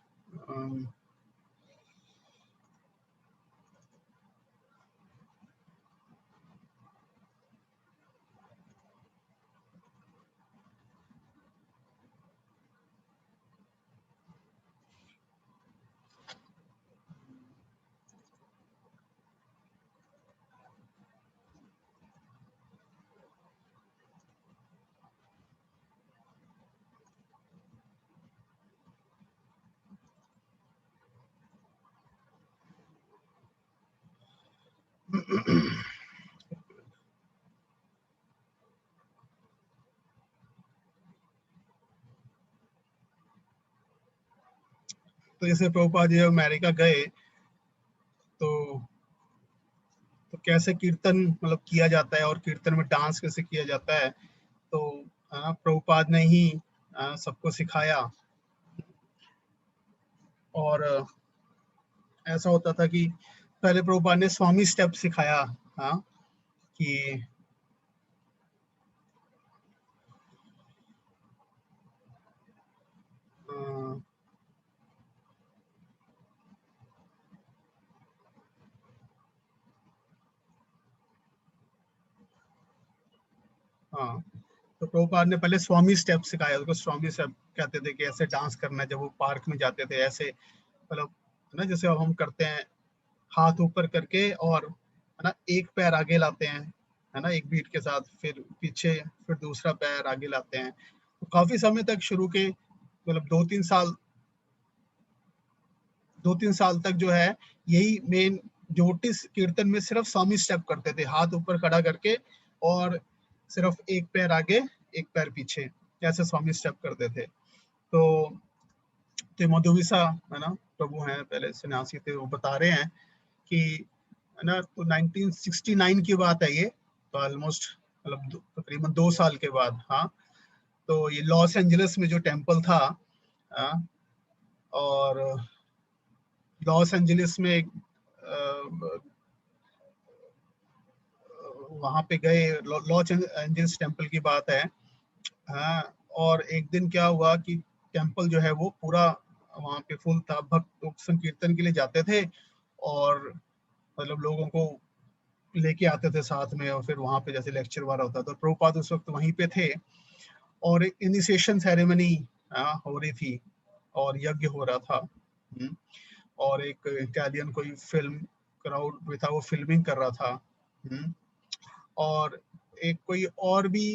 तो जैसे प्रभुपाद जी अमेरिका गए तो कैसे कीर्तन मतलब किया जाता है, और कीर्तन में डांस कैसे किया जाता है, तो प्रभुपाद ने ही सबको सिखाया। और ऐसा होता था कि पहले प्रभुपाद ने स्वामी स्टेप सिखाया, हाँ, कि हाँ, तो प्रभुपाद ने पहले स्वामी स्टेप सिखाया, उसको स्वामी स्टेप कहते थे, कि ऐसे डांस करना है। जब वो पार्क में जाते थे ऐसे मतलब है ना, जैसे अब हम करते हैं, हाथ ऊपर करके, और है ना एक पैर आगे लाते हैं, है ना, एक बीट के साथ, फिर पीछे, फिर दूसरा पैर आगे लाते हैं। तो काफी समय तक शुरू के मतलब 2-3 साल तक जो है यही मेन ज्योतिष कीर्तन में सिर्फ स्वामी स्टेप करते थे, हाथ ऊपर खड़ा करके, और सिर्फ एक पैर आगे एक पैर पीछे, ऐसे स्वामी स्टेप करते थे। तो मधुविसा है ना प्रभु हैं, पहले सन्यासी थे, वो बता रहे हैं कि है ना, तो 1969 की बात है ये, तो ऑलमोस्ट मतलब तकरीबन 2 साल के बाद। हाँ, तो ये लॉस एंजलिस में जो टेम्पल था, और लॉस एंजलिस में वहां पे गए, लॉस एंजलिस टेम्पल की बात है। हाँ, और एक दिन क्या हुआ कि टेम्पल जो है वो पूरा वहां पे फुल था, भक्त लोग संकीर्तन के लिए जाते थे और मतलब लोगों को लेके आते थे साथ में, और फिर वहां पे जैसे लेक्चर वगैरह होता था, तो प्रभुपाद उस वक्त वहीं पे थे और एक इनिशिएशन सेरेमनी हो रही थी और यज्ञ हो रहा था। और एक इटालियन कोई फिल्म क्राउड भी था, वो फिल्मिंग कर रहा था। और एक कोई और भी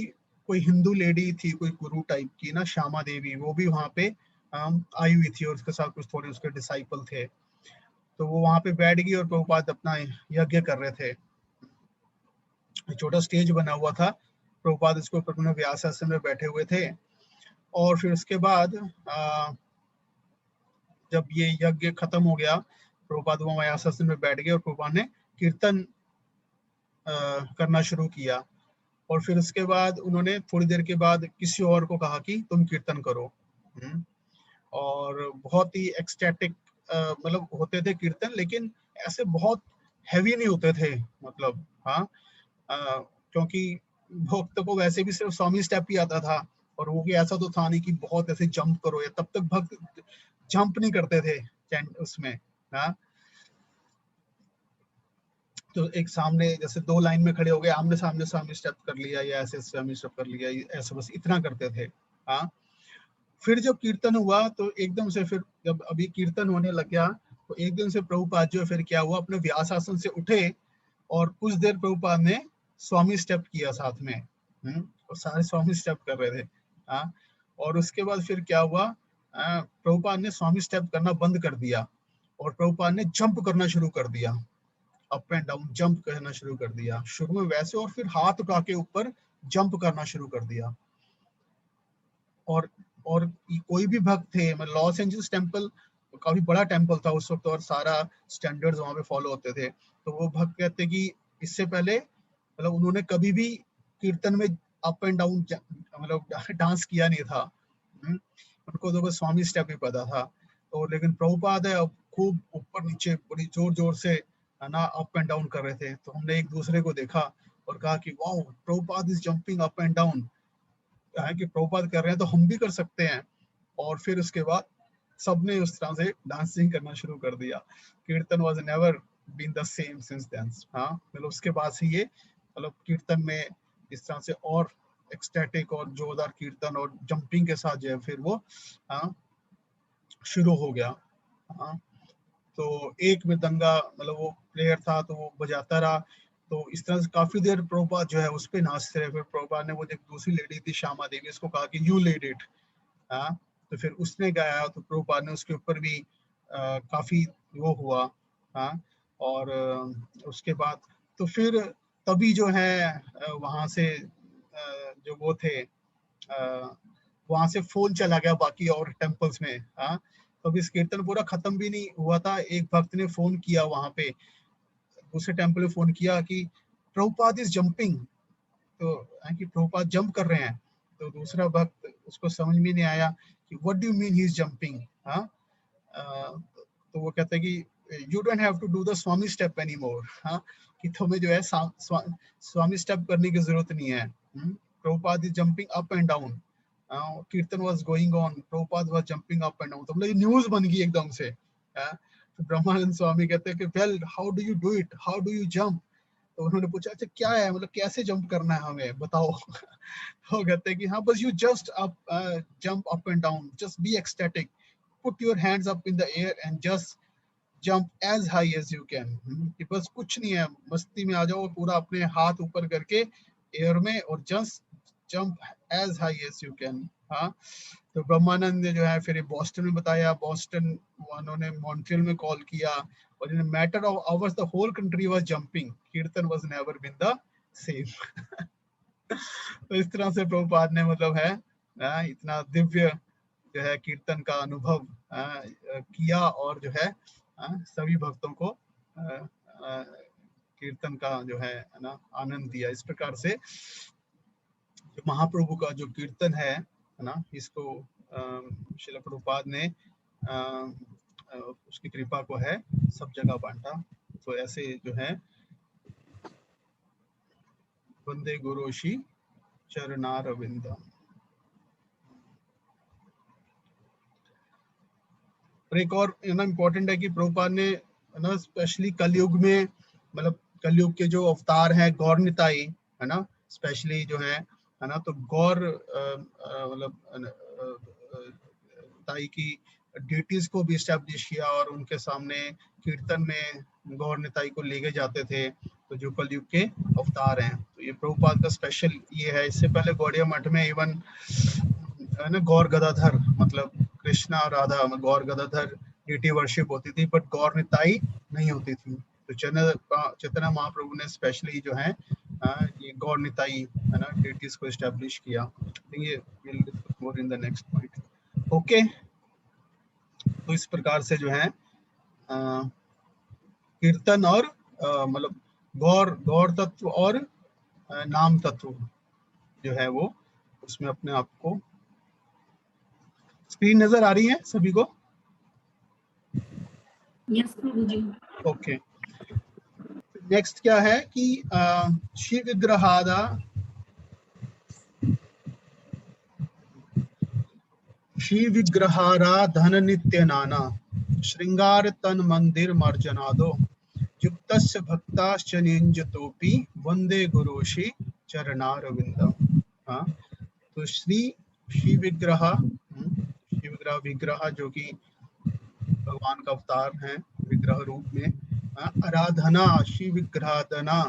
कोई हिंदू लेडी थी, कोई गुरु टाइप की ना, श्यामा देवी, वो भी वहां पे आई हुई थी और उसके साथ कुछ थोड़े उसके डिसाइपल थे। तो वो वहां पे बैठ गई और प्रभुपाद अपना यज्ञ कर रहे थे। छोटा स्टेज बना हुआ था, प्रभुपाद इसके ऊपर अपने व्यास आसन में बैठे हुए थे। और फिर उसके बाद जब ये यज्ञ खत्म हो गया, प्रभुपाद वहां व्यास आसन में बैठ गए और प्रभुपाद ने कीर्तन करना शुरू किया। और फिर उसके बाद उन्होंने थोड़ी देर के बाद किसी और को कहा कि तुम कीर्तन करो। और बहुत ही एक्सटैटिक मतलब होते थे कीर्तन, लेकिन ऐसे बहुत हैवी नहीं होते थे, मतलब हाँ, क्योंकि भक्त को वैसे भी सिर्फ स्वामी स्टेप ही आता था, और वो भी ऐसा तो था नहीं कि बहुत ऐसे जंप करो, या तब तक भक्त जंप नहीं करते थे उसमें। हाँ, तो एक सामने जैसे 2 लाइन में खड़े हो गए, आमने सामने स्वामी स्टेप कर लिया या ऐसे स्वामी स्टेप कर लिया, ऐसे बस इतना करते थे। हाँ, फिर जब कीर्तन हुआ तो एकदम से, फिर जब अभी कीर्तन होने लग गया तो एकदम से प्रभुपाद जो फिर क्या हुआ, अपने व्यास आसन से उठे और कुछ देर प्रभुपाद ने स्वामी स्टेप किया साथ में। और सारे स्वामी स्टेप कर रहे थे। हाँ, और उसके बाद फिर क्या हुआ, प्रभुपाद ने स्वामी स्टेप करना बंद कर दिया और प्रभुपाद ने जंप करना शुरू कर दिया, अप एंड डाउन जंप करना शुरू कर दिया शुरू में वैसे, और फिर हाथ उठा के ऊपर जंप करना शुरू कर दिया। और कोई भी भक्त थे, मतलब लॉस एंजल्स टेम्पल काफी बड़ा टेम्पल था उस वक्त और सारा स्टैंडर्ड्स वहां पे फॉलो होते थे, तो वो भक्त कहते कि इससे पहले मतलब उन्होंने कभी भी कीर्तन में अप एंड डाउन मतलब डांस किया नहीं था। उनको तो बस स्वामी स्टेप ही पता था। तो लेकिन प्रभुपाद है खूब ऊपर नीचे बड़ी जोर जोर से है ना अप एंड डाउन कर रहे थे, तो हमने एक दूसरे को देखा और कहा कि wow, Prabhupada is jumping up and down, है कि प्रभुपाद कर रहे हैं तो हम भी कर सकते हैं। और फिर उसके बाद सबने उस तरह से डांसिंग करना शुरू कर दिया। Kirtan was never been the same since then. हाँ, मतलब उसके बाद से ये मतलब कीर्तन में इस तरह से और एक्सटैटिक और जोरदार कीर्तन और जंपिंग के साथ जो है फिर वो शुरू हो गया। हाँ, तो एक मृदंगा मतलब वो प्लेयर था तो वो बजाता रहा, तो इस तरह से काफी देर प्रभुपाद जो है उस पे नाचते रहे। फिर प्रभुपाद ने वो एक दूसरी लेडी थी श्यामा देवी, उसको कहा कि यू लीड इट। हाँ, तो फिर उसने गाया तो प्रभुपाद ने उसके ऊपर भी काफी वो हुआ। हाँ, और उसके बाद तो फिर तभी जो है वहां से जो वो थे वहां से फोन चला गया बाकी और टेम्पल्स में। हाँ, तो अभी कीर्तन पूरा खत्म भी नहीं हुआ था, एक भक्त ने फोन किया वहां पे, दूसरे टेम्पल में फोन किया कि प्रभुपाद इज जंपिंग, तो कि प्रभुपाद जंप कर रहे हैं। तो दूसरा भक्त, उसको समझ में नहीं आया कि what do you mean he is jumping. हाँ, तो वो कहते हैं कि you don't have to do the swami step anymore. हाँ, कि तुम्हें जो है स्वामी स्टेप करने की जरूरत नहीं है। Prabhupada is jumping up and down, kirtan was going on, Prabhupada was jumping up and down, तो मतलब न्यूज़ बन गई एकदम से। तो ब्रह्मानंद स्वामी कहते हैं कि well how do you do it, how do you jump. तो उन्होंने पूछा अच्छा क्या है, मतलब कैसे जंप करना है हमें बताओ। तो कहते हैं कि हाँ बस you just up jump up and down, just be ecstatic, put your hands up in the air and just jump as high as you can. कि बस कुछ नहीं है, मस्ती में आ जाओ, पूरा अपने हाथ ऊपर करके एयर में और just jump as high as you can. हाँ, तो ब्रह्मानंद ने जो है फिर बॉस्टन में बताया, बॉस्टन उन्होंने मॉन्ट्रियल में कॉल किया, और in matter of hours the whole country was jumping, kirtan was never been the same. तो इस तरह से प्रभुपाद ने मतलब है इतना दिव्य जो है कीर्तन का अनुभव किया, और जो है सभी भक्तों को कीर्तन का जो है ना आनंद दिया। इस प्रकार से जो महाप्रभु का जो कीर्तन है ना, इसको श्रील प्रभुपाद ने उसकी कृपा को है सब जगह बांटा। तो ऐसे जो है वंदे गुरुषि चरणारविंदम। और एक और इम्पोर्टेंट है कि प्रभुपाद ने ना स्पेशली कलयुग में, मतलब कलयुग के जो अवतार हैं गौर निताई है ना, स्पेशली जो है ना, तो गौर मतलब ताई की ड्यूटीज को भी इस्टेब्लिश किया और उनके सामने कीर्तन में गौर निताई को लेके जाते थे। तो जो कलयुग के अवतार हैं, तो ये प्रभुपाद का स्पेशल ये है। इससे पहले गौड़िया मठ में इवन है ना गौर गदाधर, मतलब कृष्णा और राधा गौर गदाधर ड्यूटी वर्शिप होती थी, बट गौर निताई नहीं होती थी। तो चैतन्य महाप्रभु ने स्पेशली जो है ये गौर निताई है ना ड्यूटीज को एस्टेब्लिश किया। ये will discuss more in the next point. Okay, तो इस प्रकार से जो है कीर्तन और मतलब गौर तत्व और नाम तत्व जो है वो उसमें अपने आप को, स्क्रीन नजर आ रही है सभी को? यस प्रभु जी। ओके, नेक्स्ट क्या है कि शिव विग्रहादा शिव विग्रहाराधन नित्य नाना श्रृंगार तन मंदिर मार्जनादो युक्तस्य भक्ताश्च निंजतोपि वंदे गुरुषि चरणारविंदम। हाँ, तो शिव विग्रह जो कि भगवान का अवतार है विग्रह रूप में, आराधना शिव विग्रहाधना,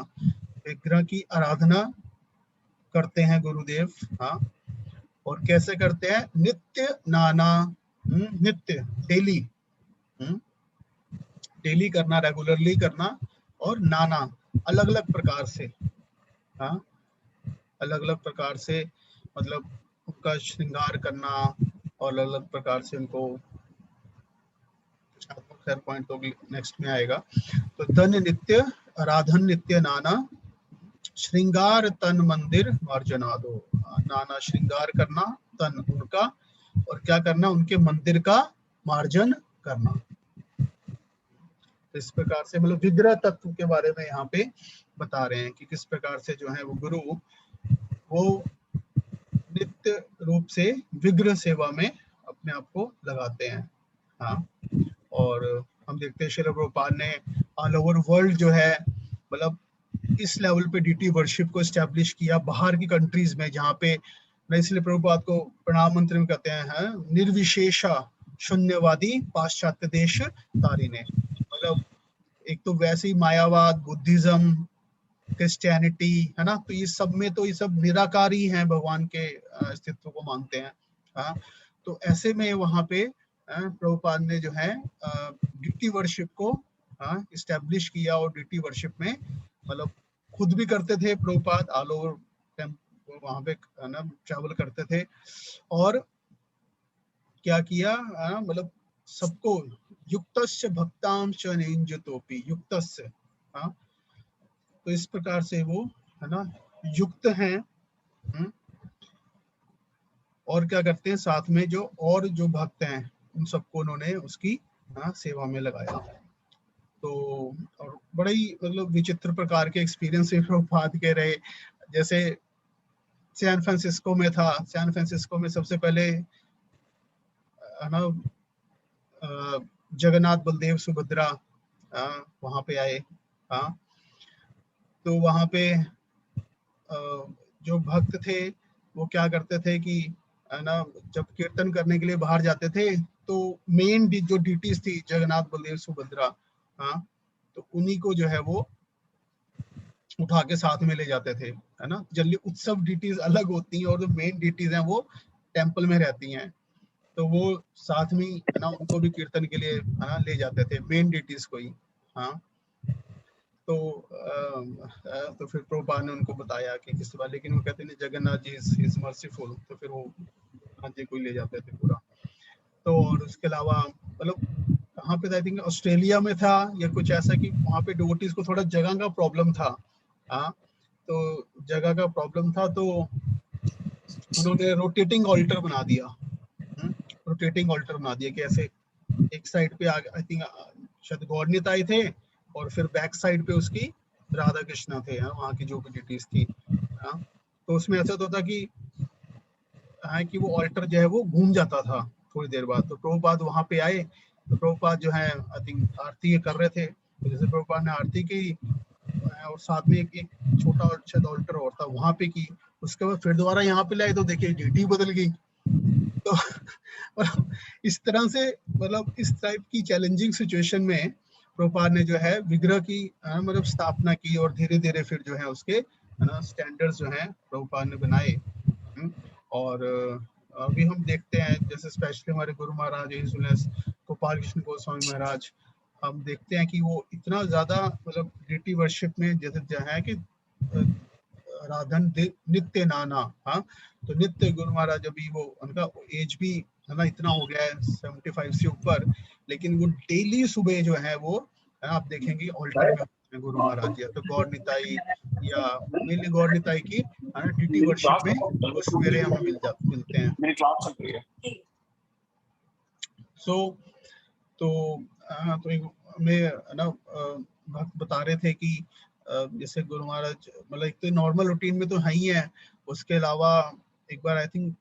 विग्रह की आराधना करते हैं गुरुदेव। हाँ, और कैसे करते हैं? नित्य नाना, नित्य डेली करना, रेगुलरली करना, और नाना अलग अलग प्रकार से। हाँ, अलग अलग प्रकार से मतलब उनका श्रृंगार करना और अलग अलग प्रकार से उनको, पॉइंट तो नेक्स्ट में आएगा। तो धन नित्य आराधन नित्य नाना श्रृंगार तन मंदिर मार्जना दो। नाना श्रृंगार करना तन उनका, और क्या करना? उनके मंदिर का मार्जन करना। तो इस प्रकार से मतलब विग्रह तत्व के बारे में यहाँ पे बता रहे हैं कि किस प्रकार से जो है वो गुरु वो नित्य रूप से विग्रह सेवा में अपने आप को लगाते हैं। हाँ, और हम देखते हैं श्रील प्रभुपाद ने ऑल ओवर वर्ल्ड जो है मतलब इस लेवल पे डीटी वर्शिप को एस्टेब्लिश किया बाहर की कंट्रीज में, जहाँ पे इसलिए प्रभुपाद को प्रणाम मंत्र में कहते हैं निर्विशेषा शून्यवादी पाश्चात्य देश तारीने। मतलब एक तो वैसे ही मायावाद, बुद्धिज्म, क्रिश्चियनिटी है ना, तो ये सब में तो ये सब निराकारी हैं, भगवान के अस्तित्व को मानते हैं। हाँ, तो ऐसे में वहाँ पे प्रभुपाद ने जो है ड्यूटी वर्शिप को इस्टेब्लिश किया, और ड्यूटी वर्शिप में मतलब खुद भी करते थे प्रभुपाद, ऑल ओवर वहाँ पे ना ट्रैवल करते थे, और क्या किया मतलब सबको युक्तस्य भक्तांश निंजतोपि, युक्तस्य, हाँ, तो इस प्रकार से वो है ना युक्त हैं। और क्या करते हैं साथ में जो और जो भक्त हैं उन सबको उन्होंने उसकी सेवा में लगाया। तो और बड़े ही मतलब विचित्र प्रकार के एक्सपीरियंस प्रभुपाद के रहे। जैसे सैन फ्रांसिस्को में था, सैन फ्रांसिस्को में सबसे पहले है ना जगन्नाथ बलदेव सुभद्रा वहाँ पे आए। हाँ, तो वहाँ पे जो भक्त थे वो क्या करते थे कि है ना जब कीर्तन करने के लिए बाहर जाते थे तो मेन जो ड्यूटीज थी जगन्नाथ बलदेव सुभद्रा, हाँ, तो उन्हीं को जो है वो उठा के साथ में ले जाते थे, है ना। जल्दी उत्सव ड्यूटीज अलग होती हैं और जो मेन ड्यूटीज हैं वो टेम्पल में रहती हैं, तो वो साथ में है ना उनको भी कीर्तन के लिए है ना ले जाते थे, मेन ड्यूटीज को ही। हाँ, तो फिर प्रभुपाद ने उनको बताया कि किस बात, लेकिन वो कहते हैं जगन्नाथ जी इज मर्सीफुल, तो फिर वो जगन्नाथ जी को ही ले जाते थे पूरा। तो और उसके अलावा मतलब कहाँ पे था, आई थिंक ऑस्ट्रेलिया में था या कुछ ऐसा, कि वहाँ पे डिवोटीज को थोड़ा जगह का प्रॉब्लम था। हाँ, तो जगह का प्रॉब्लम था, तो उन्होंने रोटेटिंग ऑल्टर बना दिया, रोटेटिंग ऑल्टर बना दिया कि ऐसे एक साइड पे आई थिंक शायद गौरनिताई थे और फिर बैक साइड पे उसकी राधा कृष्णा थे, वहाँ की जो डिटीज थी। तो उसमें ऐसा होता था कि वो ऑल्टर जो है वो घूम जाता था थोड़ी देर बाद। तो प्रभुपाद वहाँ पे आए, तो प्रभुपाद जो है आई थिंक आरती कर रहे थे, तो जैसे प्रभुपाद ने आरती की और साथ में एक छोटा शायद ऑल्टर और था वहाँ पे की, उसके बाद फिर दोबारा यहाँ पे लाए तो देखिए ड्यूटी बदल गई। तो इस तरह से मतलब इस टाइप की चैलेंजिंग सिचुएशन में प्रभुपाद ने जो है विग्रह की मतलब स्थापना की और धीरे धीरे फिर जो है उसके स्टैंडर्ड्स जो है प्रभुपाद ने बनाए। और अभी हम देखते हैं जैसे स्पेशली हमारे गुरु महाराज गोपाल कृष्ण गोस्वामी महाराज, हम देखते हैं कि वो इतना ज्यादा मतलब डिटी वर्शिप में जैसे जो है कि राधन नित्य नाना, हाँ, तो नित्य गुरु महाराज अभी वो उनका एज भी है ना इतना हो गया है 75 से ऊपर, लेकिन वो डेली सुबह जो है वो आप देखेंगे ऑल्टर में गुरु महाराज या तो गौर निताई या मेनली गौर निताई की डिटी वर्शिप में वो सवेरे हमें मिलते हैं। मेरी क्लास चल रही है। तो हमें ना भक्त बता रहे थे कि जैसे गुरु महाराज मतलब एक तो नॉर्मल रूटीन में तो है ही है, उसके अलावा एक बार आई थिंक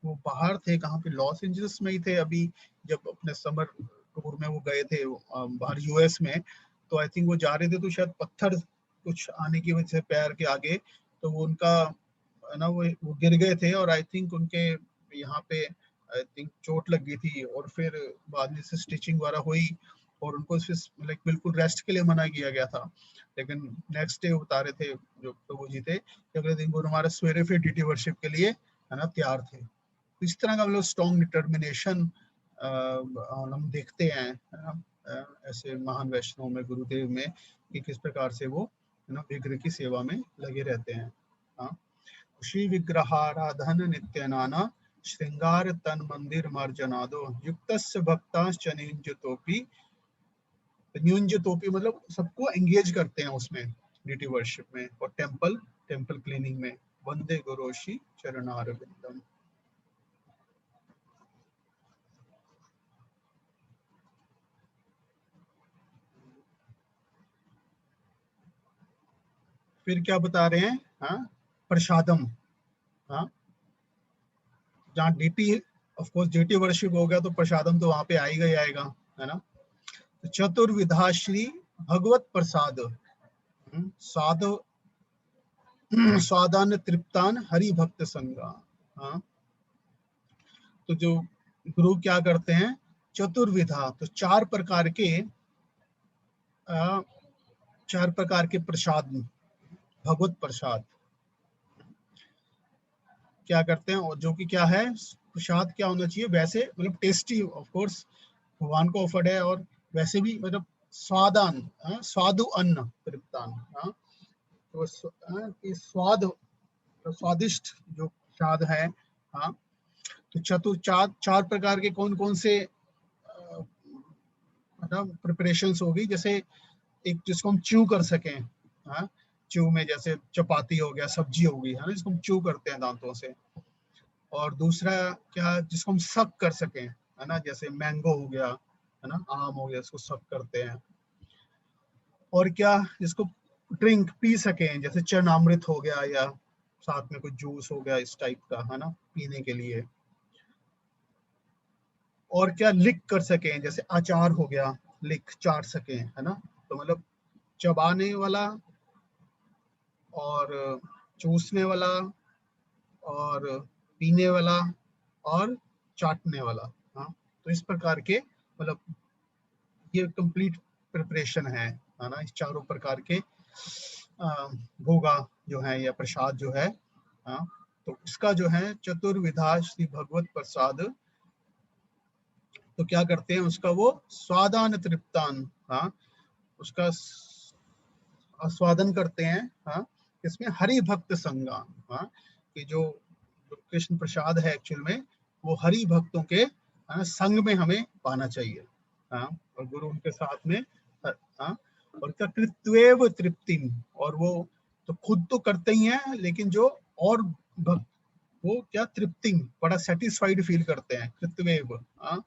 वो बाहर थे, कहाँ पे लॉस एंजल्स में ही थे अभी जब अपने समर टूर में वो गए थे बाहर यूएस में, तो आई थिंक वो जा रहे थे तो शायद पत्थर कुछ आने की वजह से पैर के आगे, तो वो उनका ना वो गिर गए थे और आई थिंक उनके यहाँ पे आई थिंक चोट लग गई थी और फिर बाद में से स्टिचिंग वगैरह हुई और उनको लाइक बिल्कुल रेस्ट के लिए मना किया गया था। लेकिन नेक्स्ट डे बता रहे थे जो प्रभु जी थे कि अगले दिन गुरु महाराज सवेरे फिर ड्यूटी वर्शिप के लिए है ना तैयार थे। तो इस तरह का मतलब स्ट्रॉन्ग डिटर्मिनेशन हम देखते हैं ऐसे महान वैष्णव में गुरुदेव में कि किस प्रकार से वो है ना विग्रह की सेवा में लगे रहते हैं। हाँ, श्री विग्रहाराधन नित्य नाना श्रृंगार तन मंदिर मार्जनादो युक्तस्य भक्ताश्च न्युंजतोपि, न्युंजतोपि मतलब सबको एंगेज करते हैं उसमें डिटी वर्शिप में और टेम्पल क्लीनिंग में। वंदे गुरोशी चरणारविंदम। फिर क्या बता रहे हैं, हाँ, प्रसादम, हाँ, जहाँ deity of course deity worship हो गया तो प्रसादम तो वहां पे आएगा ही आएगा, है ना। तो चतुर्विधा श्री भगवत प्रसाद साध स्वादान तृप्तान हरि भक्त संगा। हाँ, तो जो गुरु क्या करते हैं, चतुर्विधा, तो चार प्रकार के प्रसाद, भगवत प्रसाद क्या करते हैं, और जो कि क्या है प्रसाद क्या होना चाहिए, वैसे मतलब टेस्टी ऑफ कोर्स भगवान को ऑफर्ड है और वैसे भी मतलब स्वादान, स्वादु अन्न तृप्तान, तो स्वाद स्वादिष्ट जो प्रसाद है। हाँ, तो चार प्रकार के कौन कौन से मतलब प्रिपरेशंस होगी, जैसे एक जिसको हम च्यू कर सकें, हाँ, च्यू में जैसे चपाती हो गया, सब्जी होगी, है ना, जिसको हम च्यू करते हैं दांतों से। और दूसरा क्या, जिसको हम सक कर सकें, है ना, जैसे मैंगो हो गया, है ना, आम हो गया, इसको सक करते हैं। और क्या, जिसको ड्रिंक पी सकें, जैसे चरणामृत हो गया या साथ में कुछ जूस हो गया इस टाइप का, है ना, पीने के लिए। और क्या, लिक कर सकें, जैसे अचार हो गया, लिक चाट सकें, है ना, तो मतलब चबाने वाला और चूसने वाला और पीने वाला और चाटने वाला। हाँ, तो इस प्रकार के मतलब ये कंप्लीट प्रिपरेशन है ना, इस चारों प्रकार के भोगा जो है या प्रसाद जो है। हाँ, तो इसका जो है चतुर्विधा श्री भगवत प्रसाद, तो क्या करते हैं उसका वो स्वादान तृप्तान, हाँ, उसका आस्वादन करते हैं। हाँ, इसमें हरि भक्त संगा, हाँ, कि जो कृष्ण प्रसाद है एक्चुअल में वो हरि भक्तों के संग में हमें पाना चाहिए। हाँ, और गुरु उनके साथ में, हाँ, और क्या कृत्वेव तृप्तिम, और वो तो खुद तो करते ही हैं लेकिन जो और भक्त वो क्या तृप्ति, बड़ा सेटिस्फाइड फील करते हैं, कृतवेव, तो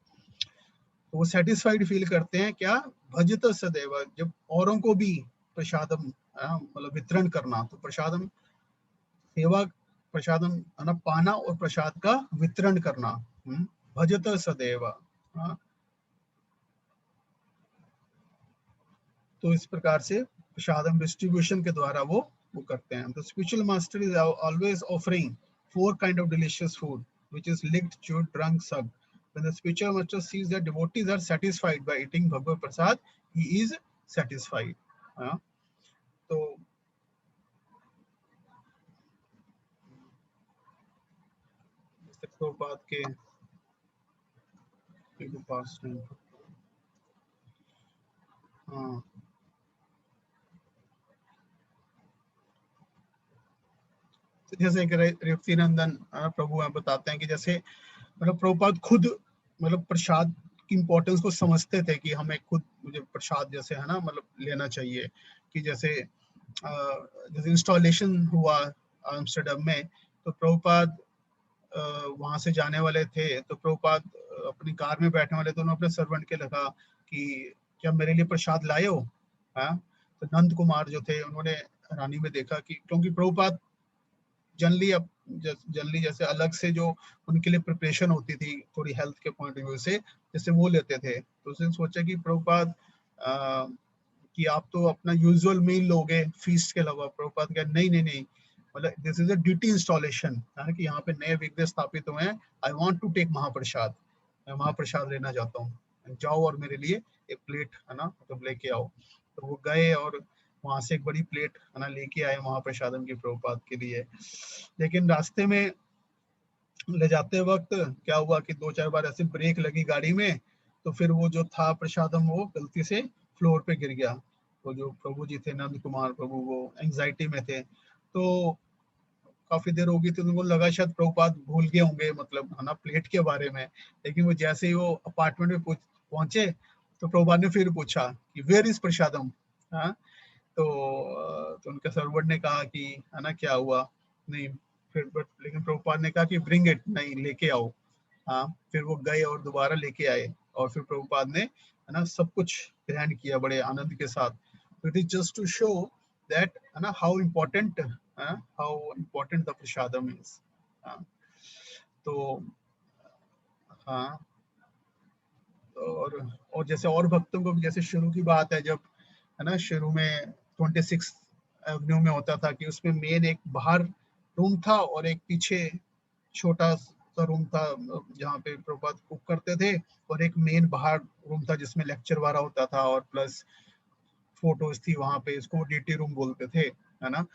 वो सेटिस्फाइड फील करते हैं क्या, भजत सदैव, जब औरों को भी प्रसादम मतलब वितरण करना, तो प्रसादम सेवा, प्रसादम है ना पाना और प्रसाद का वितरण करना, भजत सदैव, तो इस प्रकार से प्रसादम डिस्ट्रीब्यूशन के द्वारा वो करते हैं। तो spiritual master is always offering 4 kind of delicious food which is licked, chewed, drunk, sucked. When the spiritual master sees that devotees are satisfied by eating Bhagavad Prasad, he is satisfied. तो प्रभुपाद के पास नहीं, हाँ जैसे रेवतीनंदन प्रभु बताते हैं कि जैसे मतलब प्रभुपाद खुद मतलब प्रसाद की इम्पोर्टेंस को समझते थे कि हमें खुद मुझे प्रसाद जैसे है ना मतलब लेना चाहिए, कि जैसे जैसे इंस्टॉलेशन हुआ एम्स्टर्डम में, तो प्रभुपाद वहां से जाने वाले थे, तो प्रभुपाद अपनी कार में बैठने वाले, तो उन्होंने अपने सर्वेंट के लिखा कि क्या मेरे लिए प्रसाद लाए हो, तो नंद कुमार जो थे उन्होंने रानी में देखा कि क्योंकि प्रभुपाद जनरली जैसे अलग से जो उनके लिए प्रिपरेशन होती थी थोड़ी हेल्थ के पॉइंट ऑफ व्यू से, जैसे वो लेते थे, तो उसने सोचा कि प्रभुपाद कि आप तो अपना यूजुअल मील लोगे फीस्ट के अलावा। प्रभुपाद कहा नहीं नहीं नहीं, मतलब this is a duty installation, कि यहाँ पे नए विग्रह स्थापित हुए हैं, आई वांट टू टेक महाप्रसाद, मैं महाप्रसाद लेना चाहता हूँ, जाओ और मेरे लिए एक प्लेट है ना मतलब लेके आओ। तो वो गए और वहां से एक बड़ी प्लेट है ना लेके आए महाप्रसादम की प्रभुपाद के लिए। लेकिन रास्ते में ले जाते वक्त क्या हुआ कि 2-4 बार ऐसे ब्रेक लगी गाड़ी में, तो फिर वो जो था प्रसादम वो गलती से फ्लोर पे गिर गया। तो जो प्रभु जी थे नंद कुमार प्रभु, वो एंजाइटी में थे, तो काफी देर हो गई थी, उनको लगा शायद प्रभुपाद भूल गए होंगे मतलब है ना प्लेट के बारे में। लेकिन वो जैसे ही वो अपार्टमेंट में पहुंचे, तो प्रभुपाद ने फिर पूछा कि वेयर इज प्रसादम, तो उनके सर्वेंट ने कहा कि है ना क्या हुआ, नहीं फिर लेकिन प्रभुपाद ने कहा कि ब्रिंग इट, नहीं लेके आओ। फिर वो गए और दोबारा लेके आए, और फिर प्रभुपाद ने है ना सब कुछ ग्रहण किया बड़े आनंद के साथ। तो it is just to show that है ना how important the prasadam is. तो हाँ, और जैसे और भक्तों को भी, जैसे शुरू की बात है जब है ना शुरू में 26 एवेन्यू में होता था कि उसमें मेन एक बाहर रूम था और एक पीछे छोटा सा रूम था जहाँ पे प्रभुपाद कुक करते थे, और एक मेन बाहर रूम था जिसमें लेक्चर वाला होता था और प्लस फोटोज थी वहां पे, इसको डीटी रूम बोलते थे है ना।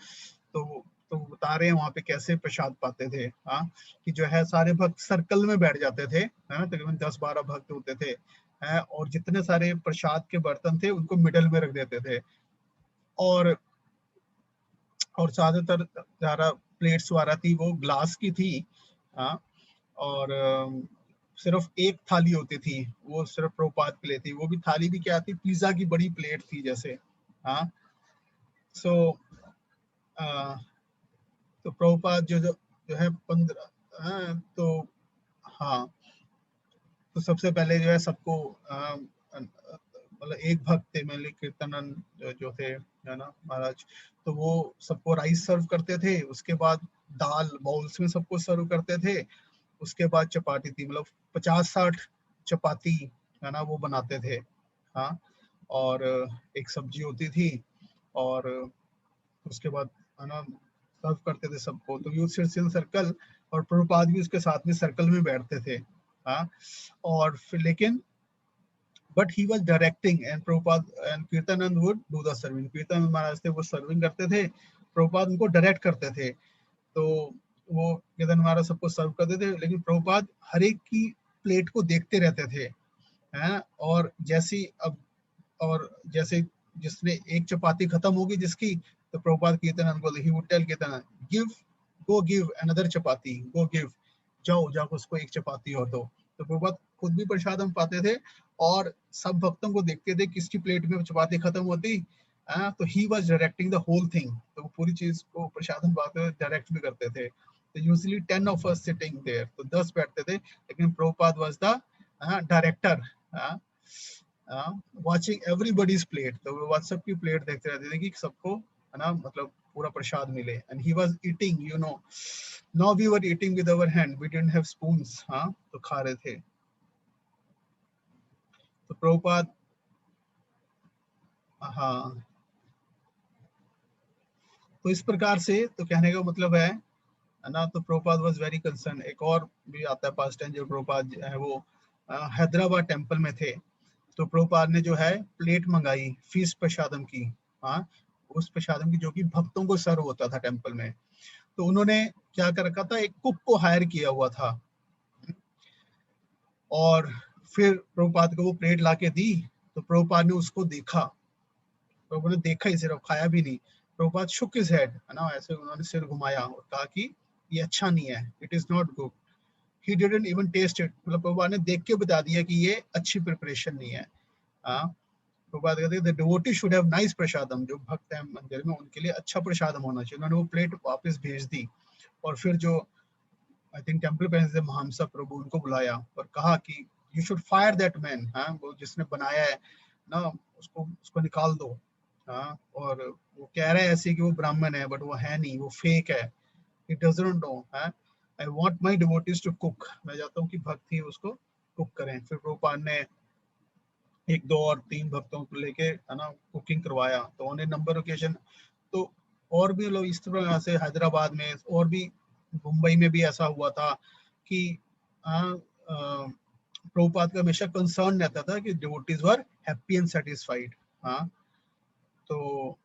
तो बता रहे हैं वहां पे कैसे प्रसाद पाते थे, कि जो है सारे भक्त सर्कल में बैठ जाते थे, है ना, तकरीबन 10-12 भक्त होते थे, और जितने सारे प्रसाद के बर्तन थे उनको मिडल में रख देते थे, और ज्यादातर ज्यादा प्लेट्स वाला थी वो ग्लास की थी, और सिर्फ एक थाली होती थी वो सिर्फ प्रभुपाद के लिए थी, वो भी थाली भी क्या थी, पिज्जा की बड़ी प्लेट थी जैसे। सो तो प्रभुपाद जो है 15 तो हाँ, तो सबसे पहले जो है सबको मतलब एक भक्त थे मेनली कीर्तनंद जो थे है ना महाराज, तो वो सबको राइस सर्व करते थे, उसके बाद दाल बाउल्स में सबको सर्व करते थे, उसके बाद चपाती थी, मतलब 50-60 चपाती है ना वो बनाते थे, और एक सब्जी होती थी, और उसके बाद है ना सर्व करते थे सबको। तो यूथ क्रिश्चियन सर्कल और प्रभुपाद भी उसके साथ में सर्कल में बैठते थे, और फिर लेकिन but he was directing and Prabhupada and Kirtanananda would do the serving. Kirtanananda Maharaj थे वो सर्विंग करते थे, प्रभुपाद उनको डायरेक्ट करते थे, तो वो कीर्तन महाराज सबको सर्व करते थे, लेकिन प्रभुपाद हर एक की प्लेट को देखते रहते थे, और जैसे जिसने एक चपाती खत्म होगी जिसकी, तो प्रभुपाद कीर्तनानंद को he would tell Kirtanananda give another chapati, go give, जाओ उसको एक चपाती और दो। तो प्रभुपाद खुद भी प्रसाद हम पाते थे और सब भक्तों को देखते थे किसकी प्लेट में चपाती खत्म होती, तो he was directing the whole thing, तो पूरी चीज को प्रसाद हम पाते थे, डायरेक्ट भी करते थे। तो usually 10 of us sitting there, तो 10 बैठते थे, लेकिन Prabhupada was the director, watching everybody's plate, तो वो व्हाट्सएप की प्लेट देखते रहते थे कि सबको है ना मतलब पूरा प्रसाद मिले, and he was eating, you know, now we were eating with our hand, we didn't have spoons, तो खा रहे थे। तो प्रभुपाद, हाँ, तो इस प्रकार से, तो कहने का मतलब है ना, तो प्रभुपाद वाज वेरी कंसर्न। एक और भी आता है पास्ट टाइम, जो प्रभुपाद है वो हैदराबाद टेम्पल में थे, तो प्रभुपाद ने जो है प्लेट मंगाई फीस प्रसादम की, उस प्रसादम की जो कि भक्तों को सर्व होता था टेम्पल में। तो उन्होंने क्या कर रखा था, एक कुक को हायर किया हुआ था, और फिर प्रभुपाद को वो प्लेट लाके दी, तो प्रभुपाद ने उसको देखा, प्रभुपाद ने देखा ही, सिर्फ खाया भी नहीं। प्रभुपाद शुक हिज हेड, है ना, ऐसे उन्होंने सिर घुमाया और कहा कि ये अच्छा नहीं है, it is not good. He didn't even taste it, मतलब प्रभुपाद ने देख के बता दिया कि ये अच्छी प्रिपरेशन नहीं है। प्रभुपाद कहते हैं the devotee should have nice प्रसादम, जो भक्त हैं मंदिर में उनके लिए अच्छा प्रसादम होना चाहिए। उन्होंने वो प्लेट वापस भेज दी, और फिर जो आई थिंक टेम्पल प्रेसिडेंट थे महामसा प्रभु, उनको बुलाया और कहा कि you should fire that man, वो जिसने बनाया है ना, उसको निकाल दो। और वो कह रहा है ऐसे कि वो ब्राह्मण है, बट वो है नहीं, वो फेक है, he doesn't know, I want my devotees to cook, मैं चाहता हूँ कि भक्त ही उसको कुक करें। फिर प्रभुपाद ने 1, 2 और 3 भक्तों को लेके, है ना, कुकिंग करवाया। तो ऑन ए नंबर ओकेजन, तो और भी लोग इस तरह से हैदराबाद में और भी मुंबई में भी ऐसा हुआ था कि प्रभुपाद का हमेशा कंसर्न रहता था कि devotees were happy and satisfied. तो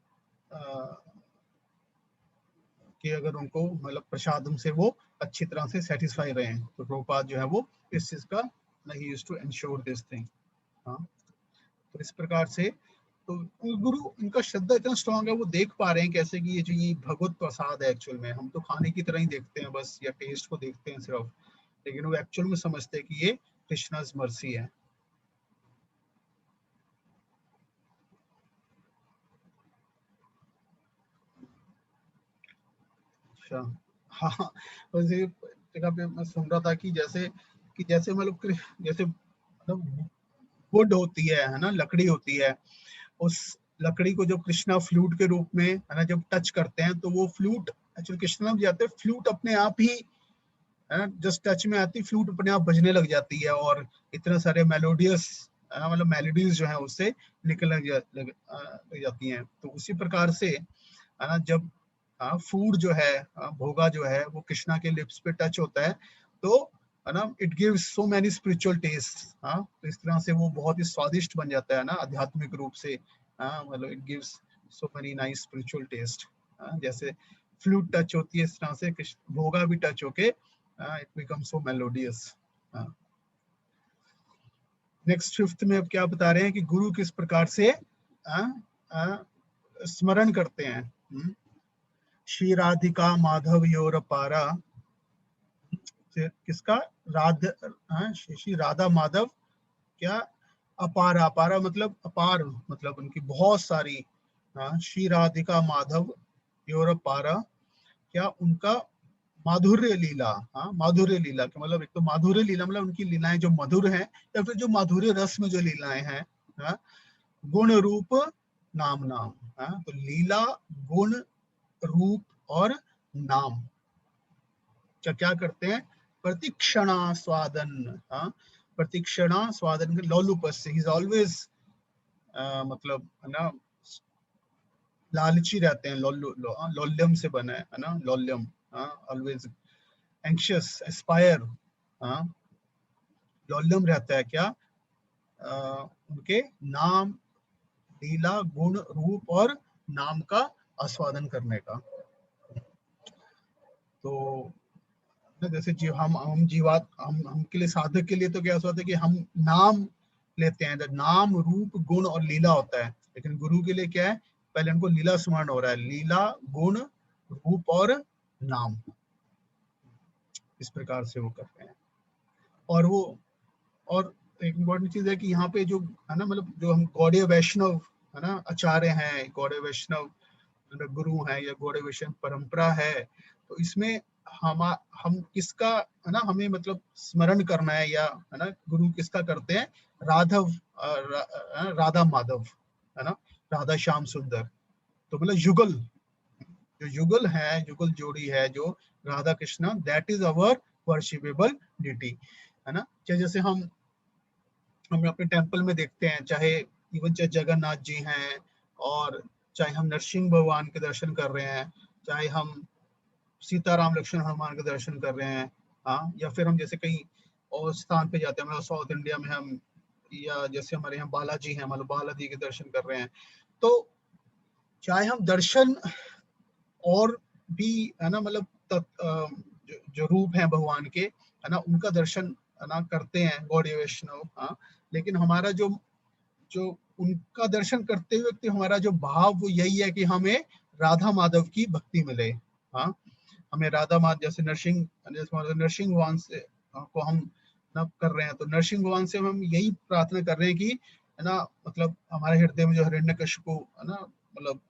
कि अगर उनको मतलब प्रसादम से वो अच्छी तरह से सेटिस्फाई रहे, तो प्रभुपाद जो है वो इस चीज का नहीं used to ensure this thing. तो इस प्रकार से तो गुरु, उनका श्रद्धा इतना स्ट्रांग है, वो देख पा रहे हैं कैसे कि ये जो ये भगवत प्रसाद है, एक्चुअल में हम तो खाने की तरह ही देखते हैं बस, या टेस्ट को देखते हैं सिर्फ, लेकिन वो एक्चुअल में समझते हैं कि ये कृष्णा's मर्सी है। अच्छा, हाँ, वैसे जगह पे मैं सुन रहा था कि जैसे मतलब जैसे मतलब वुड होती है ना, लकड़ी होती है, उस लकड़ी को जब कृष्णा फ्लूट के रूप में, है ना, जब टच करते हैं, तो वो फ्लूट एक्चुअली कृष्णा जब जाते हैं, फ्लूट अपने आप ही, है ना, जस्ट टच में आती, फ्लूट अपने आप बजने लग जाती है, और इतने सारे मेलोडियस, मतलब मेलोडीज जो है उससे निकल लग जाती हैं। तो उसी प्रकार से, है ना, जब फूड जो है, भोगा जो है, वो कृष्णा के लिप्स पे टच होता है, तो है ना, it gives so many spiritual taste. तो इस तरह से वो बहुत ही स्वादिष्ट बन जाता है ना, आध्यात्मिक रूप से, मतलब it gives so many nice spiritual taste. जैसे फ्लूट टच होती है, इस तरह से भोगा भी टच होके it becomes so melodious. Next 5th में अब क्या बता रहे हैं कि गुरु किस प्रकार से स्मरण करते हैं। श्री राधिका माधव योर पारा, किसका, श्री राधा माधव क्या, अपारा, अपारा मतलब अपार, मतलब उनकी बहुत सारी, श्री राधिका माधव योर पारा, क्या उनका माधुर्य लीला, माधुर्य लीला का मतलब, एक तो माधुर्य लीला मतलब उनकी लीलाएं जो मधुर हैं, या फिर जो माधुर्य रस में जो लीलाएं हैं, गुण रूप नाम नाम, तो लीला, गुण, रूप और नाम क्या करते हैं, प्रतिक्षणा स्वादन, प्रतिक्षणा स्वादन, लोलुपस से, ही इज ऑलवेज मतलब, है ना, लालची रहते हैं, लोल्यम से बना है ना, लोल्यम, ऑलवेज एंशियस, एस्पायर, लोल्यम रहता है क्या, उनके नाम, लीला, गुण, रूप और नाम का आस्वादन करने का। तो जैसे हम जीवात, हम के लिए, साधक के लिए तो क्या होता है कि हम नाम लेते हैं, नाम, रूप, गुण और लीला होता है, लेकिन गुरु के लिए क्या है, पहले उनको लीला स्मरण हो रहा है, लीला, गुण, रूप और नाम, इस प्रकार से वो करते हैं। और वो, और एक इम्पोर्टेंट चीज है कि यहाँ पे जो है ना, मतलब जो हम गौड़ीय वैष्णव, है ना, आचार्य हैं, गौड़ीय वैष्णव गुरु हैं, या गौड़ीय वैष्णव परंपरा है, तो इसमें हम किसका है ना, हमें मतलब स्मरण करना है, या है ना गुरु किसका करते हैं, राधव राधा माधव, है ना, राधा श्याम सुंदर। तो मतलब युगल, जो युगल है, युगल जोड़ी है जो Radha Krishna, that is our worshipable deity, है ना। जैसे हम अपने टेम्पल में देखते हैं, चाहे इवन चाहे जगन्नाथ जी हैं, और चाहे हम नरसिंह भगवान के दर्शन कर रहे हैं, चाहे हम सीताराम लक्ष्मण हनुमान के दर्शन कर रहे हैं, हाँ, या फिर हम जैसे कहीं और स्थान पे जाते हैं, मतलब साउथ इंडिया में हम, या जैसे हमारे यहाँ बालाजी हैं, मतलब बालाजी के दर्शन कर रहे हैं, तो चाहे हम दर्शन और भी है ना, मतलब जो रूप हैं भगवान के, है ना, उनका दर्शन है ना करते हैं, गौड़ीय वैष्णव, हाँ, लेकिन हमारा जो जो उनका दर्शन करते हुए हमारा जो भाव वो यही है कि हमें राधा माधव की भक्ति मिले, हाँ, हमें राधा माधव, जैसे नरसिंह भगवान से को हम ना कर रहे हैं, तो नरसिंह भगवान से हम यही प्रार्थना कर रहे हैं कि है ना, मतलब हमारे हृदय में जो हिरण्यकशिपु है ना, मतलब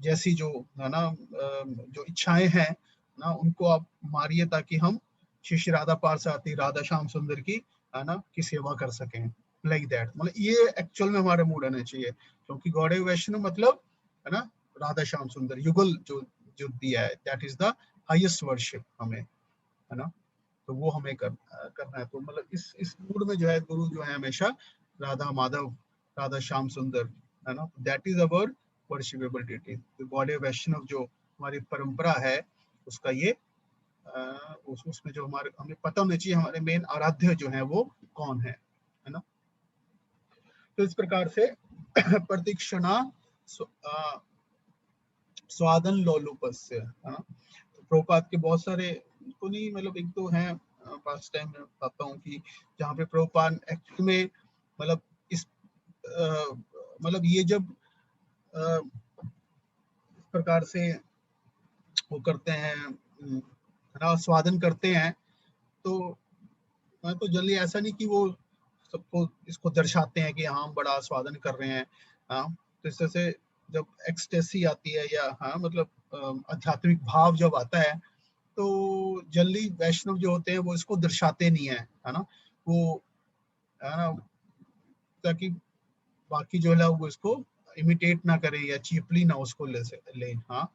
जैसी जो है ना जो इच्छाएं हैं ना, उनको आप मारिए, ताकि हम श्री राधा पार्षदी राधा श्याम सुंदर की है ना की सेवा कर सकें, लाइक दैट। मतलब ये एक्चुअल में हमारे मूड आने चाहिए, क्योंकि गौड़े वैष्णव मतलब है ना राधा श्याम सुंदर युगल जो जो दिया है, that is the highest worship हमें, है ना, तो वो हमें करना है। तो मतलब इस मूड में जो है गुरु जो है हमेशा राधा माधव, राधा श्याम सुंदर, है ना, that is our worshipable deity. तो गौड़े वैष्णव जो हमारी परंपरा है, उसका ये उसमें जो हमारे, हमें पता होना चाहिए हमारे मेन आराध्य जो है वो कौन है ना। तो इस प्रकार से प्रतीक्षणा स्वादन लोलुपस्य, है ना। तो प्रभुपाद के बहुत सारे तो नहीं, मतलब एक तो है पास्ट टाइम में बताता हूँ कि जहाँ पे प्रभुपाद एक्चुअली में मतलब इस मतलब ये जब इस प्रकार से वो करते हैं स्वादन करते हैं, तो जल्दी ऐसा नहीं कि वो सबको इसको दर्शाते हैं कि हाँ हम बड़ा स्वादन कर रहे हैं, हाँ, तो इस तरह से जब एक्सटेसी आती है, या हाँ मतलब आध्यात्मिक भाव जब आता है, तो जल्दी वैष्णव जो होते हैं वो इसको दर्शाते नहीं है ना, वो है ना, ताकि बाकी जो है वो इसको इमिटेट ना करे या चीपली ना उसको ले, हाँ,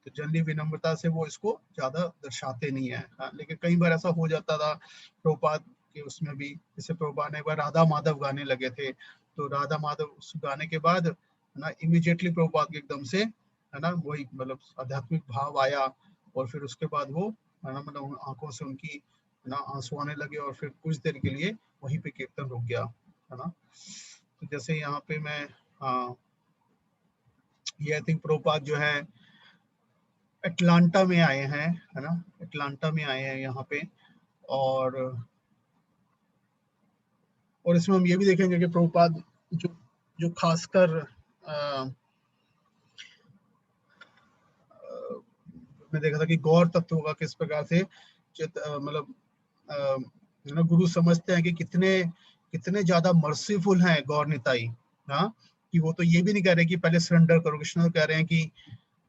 तो जल्दी विनम्रता से वो इसको ज्यादा दर्शाते नहीं है, हाँ। लेकिन कई बार ऐसा हो जाता था प्रभुपाद के उसमें भी, जैसे प्रभुपाद ने एक बार राधा माधव गाने लगे थे, तो राधा माधव उस गाने के बाद है ना इमीडिएटली प्रभुपाद के एकदम से है ना वही मतलब आध्यात्मिक भाव आया, और फिर उसके बाद वो है ना मतलब आंखों से उनकी है ना आंसू आने लगे, और फिर कुछ देर के लिए वहीं पे कीर्तन रुक गया, है ना। तो जैसे यहाँ पे मैं ये आई थिंक प्रभुपाद जो है अटलांटा में आए हैं, है ना, अटलांटा में आए हैं यहाँ पे, और इसमें हम ये भी देखेंगे कि प्रभुपाद जो जो खासकर मैं देखा था कि गौर तत्वों का किस प्रकार से मतलब गुरु समझते हैं कि कितने ज्यादा मर्सीफुल हैं गौर निताई, हाँ, कि वो तो ये भी नहीं कह रहे कि पहले सरेंडर करो, कृष्ण तो कह रहे हैं कि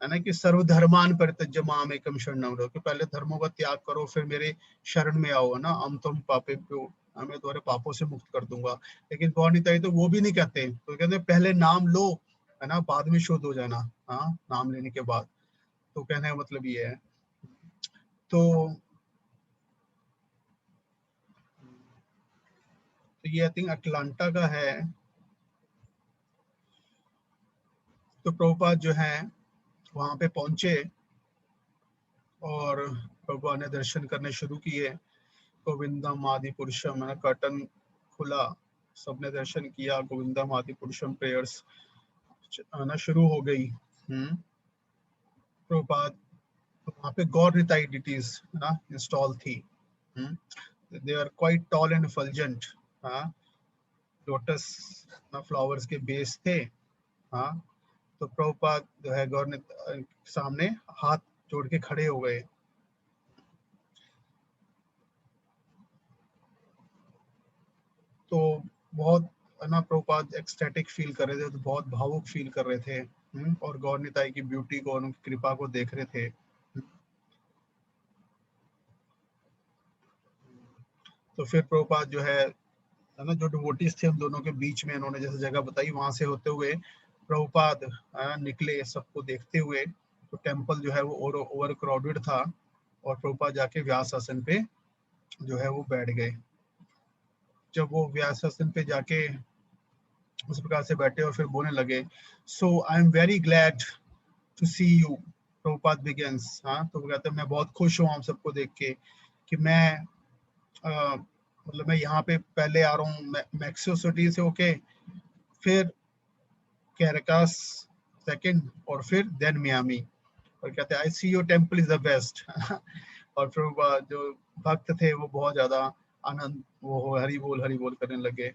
है ना कि सर्वधर्मान परित्यज्य माम एकम शरणम रहो, कि पहले धर्मों का त्याग करो फिर मेरे शरण में आओ, है ना, हम तुम पापे मैं तुम्हारे पापों से मुक्त कर दूंगा। लेकिन गौर निताई तो वो भी नहीं कहते, तो कहते पहले नाम लो, है ना, बाद में शुद्ध हो जाना, हाँ, नाम लेने के बाद। तो कहने का मतलब ये है। तो ये आई थिंक अटलांटा का है। तो प्रभुपाद जो है वहां पे पहुंचे, और प्रभुपाद ने दर्शन करने शुरू किए, गोविंदम आदि पुरुषम, कर्टन खुला, सबने दर्शन किया, गोविंदम आदि पुरुषम प्रेयर्स आना शुरू हो गई। प्रभुपाद वहाँ पे गौर निताई डिटीज ना इंस्टॉल थी, they are quite tall and fulgent, हाँ, लोटस फ्लावर्स के बेस थे, हाँ। तो प्रभुपाद जो है गौर सामने हाथ जोड़ के खड़े हो गए, तो बहुत ना प्रभुपाद एक्सटैटिक फील कर रहे थे, तो बहुत भावुक फील कर रहे थे, और गौर निताई की ब्यूटी को, उनकी कृपा को देख रहे थे। तो फिर प्रभुपाद जो है ना, जो डिवोटीज थे उन दोनों के बीच में इन्होंने जैसे जगह बताई, वहां से होते हुए प्रभुपाद निकले सबको देखते हुए। तो टेम्पल जो है वो ओवर क्राउडेड था और प्रभुपाद जाके व्यास आसन पे जो है वो बैठ गए। जब वो व्यास आसन पे जाके उस प्रकार से बैठे और फिर बोलने लगे, so I am very glad to see you, Prabhupada begins. हाँ, तो वो कहते हैं मैं बहुत खुश हूँ हम सबको देख के कि मैं मतलब मैं यहाँ पे पहले आ रहा हूँ मैक्सिको सिटी से होके, फिर कैराकास सेकंड और फिर देन मियामी। और कहते हैं I see your temple is the best. और फिर जो भक्त थे वो बहुत ज्यादा आनंद वो हरि बोल करने लगे।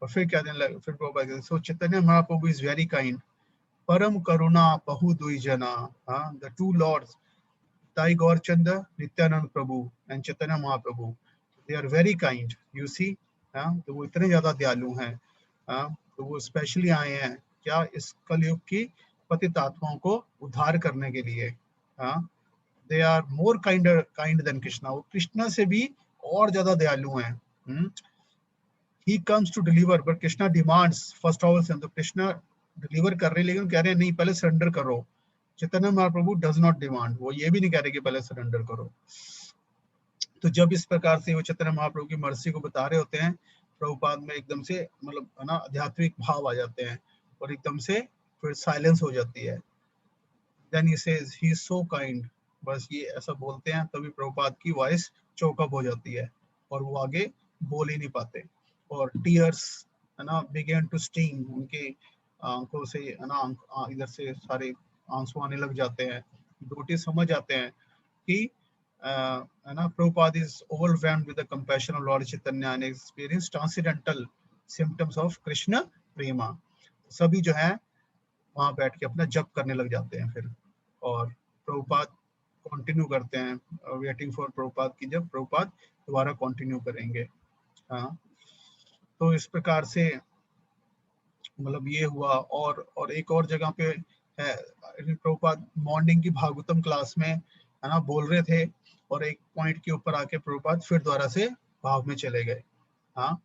और फिर कहने लगे, फिर वो so Chaitanya Mahaprabhu is very kind, परम करुणा बहु द्विजना। हाँ, द टू लॉर्ड्स ताई Gaurachand Nityananda Prabhu and Chaitanya Mahaprabhu, they are very kind, you see. हाँ, तो वो इतने ज्यादा दयालु हैं। हाँ, तो वो स्पेशली आए हैं क्या, इस कलयुग की पतित आत्माओं को उद्धार करने के लिए। हाँ, they are more kind than Krishna, वो कृष्णा से भी और ज्यादा दयालु हैं। He comes to deliver, but Krishna demands first of all, तो कृष्णा डिलीवर कर रहे हैं लेकिन कह रहे हैं नहीं पहले सरेंडर करो। Chaitanya Mahaprabhu does not demand, वो ये भी नहीं कह रहे कि पहले सरेंडर करो। तो जब इस प्रकार से वो चैतन्य महाप्रभु की मर्जी को बता रहे होते हैं, प्रभुपाद में एकदम से मतलब है ना आध्यात्मिक भाव आ जाते हैं और एकदम से फिर साइलेंस हो जाती है। Then he says he is so kind, बस ये ऐसा बोलते हैं तभी प्रभुपाद की वॉइस चौकअप हो जाती है और वो आगे बोल ही नहीं पाते। और टीयर्स है ना बिगेन टू स्टिंग, उनके आंखों से है ना इधर से सारे आंसू आने लग जाते हैं। डिवोटी समझ आते हैं कि है ना Prabhupada is overwhelmed with the compassion of Lord Chaitanya and experience transcendental symptoms of Krishna prema. सभी जो है वहां बैठ के अपना जप करने लग जाते हैं फिर, और प्रभुपाद कंटिन्यू करते हैं, वेटिंग फॉर प्रभुपाद की जब प्रभुपाद दोबारा कंटिन्यू करेंगे। हाँ, तो इस प्रकार से मतलब ये हुआ। और एक और जगह पे है प्रभुपाद मॉर्निंग की भागवतम क्लास में है ना बोल रहे थे और एक पॉइंट के ऊपर आके प्रभुपाद फिर दोबारा से भाव में चले गए। हाँ,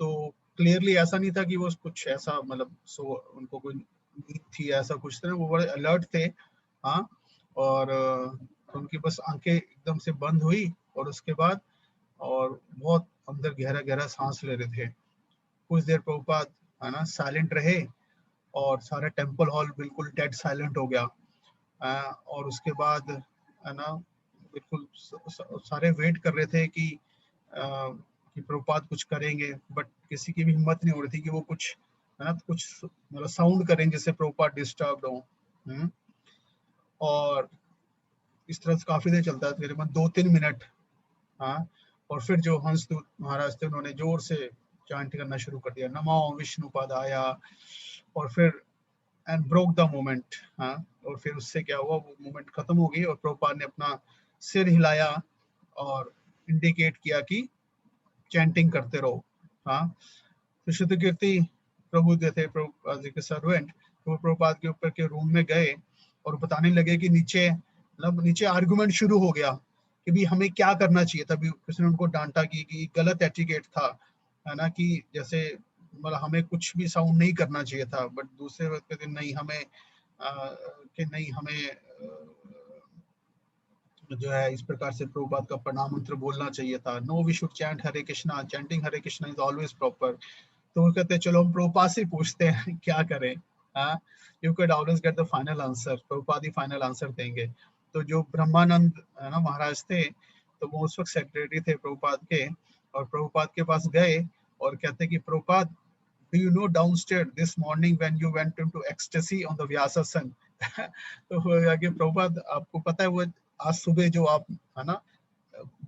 तो क्लियरली ऐसा नहीं था कि वो कुछ ऐसा मतलब सो उनको कोई नींद थी ऐसा कुछ था, वो बड़े अलर्ट थे। हाँ, और उनकी बस आंखें एकदम से बंद हुई और उसके बाद और बहुत अंदर गहरा गहरा सांस ले रहे थे। कुछ देर प्रभुपाद है ना साइलेंट रहे और सारा टेम्पल हॉल बिल्कुल डेड साइलेंट हो गया। और उसके बाद है ना बिल्कुल सारे वेट कर रहे थे कि प्रभुपाद कुछ करेंगे, बट किसी की भी हिम्मत नहीं हो रही थी कि वो कुछ है ना कुछ मतलब साउंड करें जिससे प्रभुपाद डिस्टर्ब हो। और इस तरह से काफी देर चलता है, तकरीबन 2-3 मिनट। हाँ, और फिर जो हंसदूत महाराज थे उन्होंने जोर से चांट करना शुरू कर दिया, नमो विष्णुपादाय, और फिर एंड ब्रोक द मोमेंट। हाँ, और फिर उससे क्या हुआ, वो मोमेंट खत्म हो गई और प्रभुपाद ने अपना सिर हिलाया और इंडिकेट किया कि चैंटिंग करते रहो। हाँ, तो शुद्ध कीर्ति प्रभु जो थे प्रभुपाद जी के सर्वेंट, तो वो प्रभुपाद के ऊपर के रूम में गए और बताने लगे कि नीचे मतलब नीचे आर्गुमेंट शुरू हो गया कि भी हमें क्या करना चाहिए था। किसी ने उनको डांटा कि गलत एटिकेट था है ना, कि जैसे मतलब हमें कुछ भी साउंड नहीं करना चाहिए था, बट दूसरे वक्त कहते नहीं हमें कि नहीं हमें जो है इस प्रकार से प्रभुपाद का प्रणाम मंत्र बोलना चाहिए था। No we should chant Hare Krishna, chanting Hare Krishna is always proper. तो वो कहते हैं चलो हम प्रभुपाद से पूछते हैं क्या करें। You can always get the final answer, Prabhupada he final answer देंगे। तो जो ब्रह्मानंद है ना महाराज थे, तो वो उस वक्त सेक्रेटरी थे प्रभुपाद के, और प्रभुपाद के पास गए और कहते कि Prabhupada do you know downstairs this morning when you went into ecstasy on the Vyasasana? तो आगे प्रभुपाद आपको पता है वो आज सुबह जो आप है ना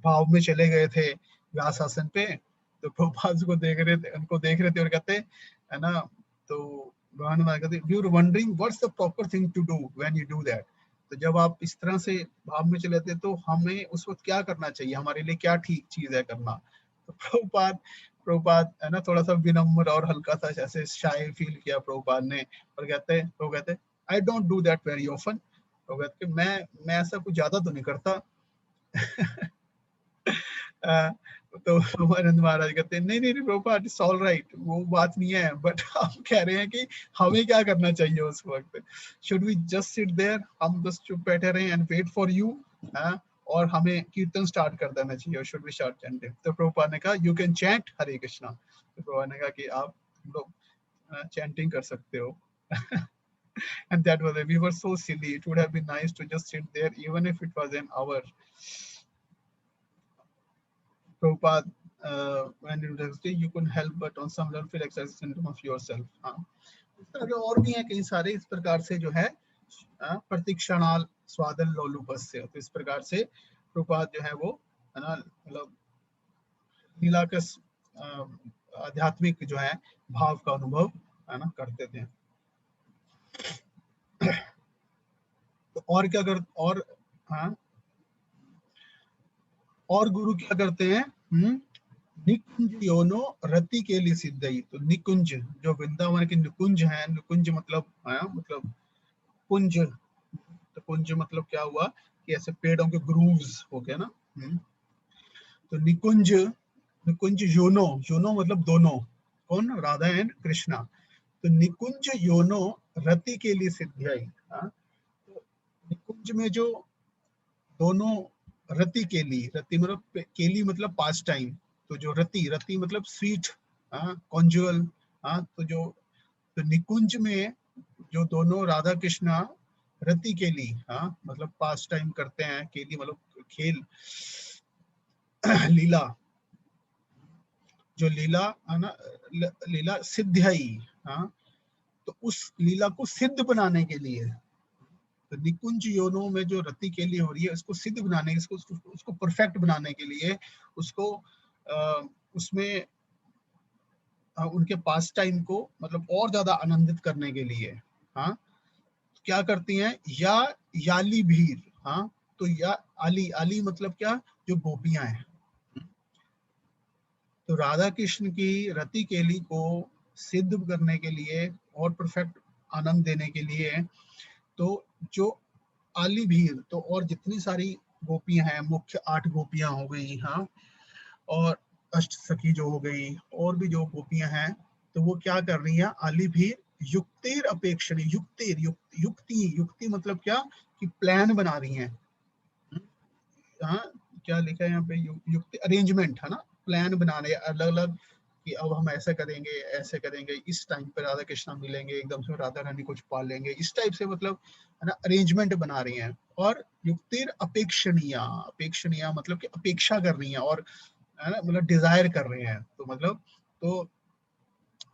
भाव में चले गए थे व्यास आसन पे, तो प्रभुपाद को देख रहे थे, उनको देख रहे थे और कहते है ना, तो कहते you are wondering what's the proper thing to do when you do that. तो जब आप इस तरह से भाव में चले थे तो हमें उस वक्त क्या करना चाहिए, हमारे लिए क्या ठीक चीज है करना। तो प्रभुपाद है ना थोड़ा सा विनम्र और हल्का सा ऐसे शाय फील किया प्रभुपाद ने, और कहते I don't do that very often. तो कहते मैं ऐसा कुछ ज्यादा तो नहीं करता। तो आनंद महाराज कहते हैं नहीं नहीं प्रभुपाद इट्स ऑल राइट, वो बात नहीं है, बट हम कह रहे हैं कि हमें क्या करना चाहिए उस वक्त। Should we just sit there, हम बस चुप बैठे रहे एंड वेट फॉर यू, और हमें कीर्तन स्टार्ट कर देना चाहिए, और शुड वी स्टार्ट चैंटिंग? तो प्रभुपाद ने कहा you can chant Hare Krishna. तो प्रभुपाद ने कहा कि आप लोग चैंटिंग कर सकते हो। And that was it. We were so silly. It would have been nice to just sit there, even if it was an hour. Prabhupada, when you say you couldn't help but on some level feel exercise symptom of yourself. हाँ, इस तरह के और भी हैं कई सारे इस प्रकार से जो है प्रतीक्षणाल स्वादल लोलुपस्य। तो इस प्रकार से प्रभुपाद जो है वो है ना, मतलब लीलाकस आध्यात्मिक जो है भाव का अनुभव है ना करते थे। तो और क्या कर, और हाँ, और गुरु क्या करते हैं? निकुंज योनो रति के लिए सिद्धई। तो निकुंज जो वृंदावन के निकुंज है, निकुंज मतलब मतलब कुंज, तो कुंज मतलब क्या हुआ कि ऐसे पेड़ों के ग्रूव्स हो गए ना। तो निकुंज, निकुंज योनो, योनो मतलब दोनों, कौन? राधा एंड कृष्णा। तो निकुंज योनो रति के लिए सिद्धई। तो निकुंज में जो दोनों रति के लिए, रति मतलब केली मतलब पास्ट टाइम, तो जो रति, रति मतलब स्वीट, कॉन्जुअल, तो जो तो निकुंज में जो दोनों राधा कृष्णा रति के लिए मतलब पास्ट टाइम करते हैं, केली मतलब खेल, लीला, जो लीला है ना, लीला सिद्धई, तो उस लीला को सिद्ध बनाने के लिए, तो निकुंज योनों में जो रति के लिए हो रही है उसको सिद्ध बनाने, उसको परफेक्ट बनाने के लिए, उसको उसमें उनके पास टाइम को मतलब और ज्यादा आनंदित करने के लिए क्या करती हैं? या याली भीर, तो या आली, आली मतलब क्या? जो गोपियां हैं। तो राधा कृष्ण की रति केली को सिद्ध करने के लिए और परफेक्ट आनंद देने के लिए, तो जो आली भीर, तो और जितनी सारी गोपियां हैं, मुख्य 8 गोपियां हो गई, और अष्ट सखी जो हो गई, और भी जो गोपियां हैं, तो वो क्या कर रही हैं? आली भीर युक्तेर अपेक्षणी, युक्तेर युक्ति, युक्ति मतलब क्या कि प्लान बना रही हैं। क्या लिखा है यहाँ पे? युक्ति अरेंजमेंट है ना, प्लान बना रहे हैं अलग अलग कि अब हम ऐसे करेंगे, ऐसे करेंगे, इस टाइम पे राधा कृष्णा मिलेंगे, एकदम से राधा रानी कुछ पाल लेंगे, इस टाइप से मतलब है ना अरेंजमेंट बना रही हैं। और युक्तिर अपेक्षणीय, अपेक्षणीय मतलब कि अपेक्षा कर रही हैं, और है ना मतलब डिजायर कर रहे हैं। तो मतलब तो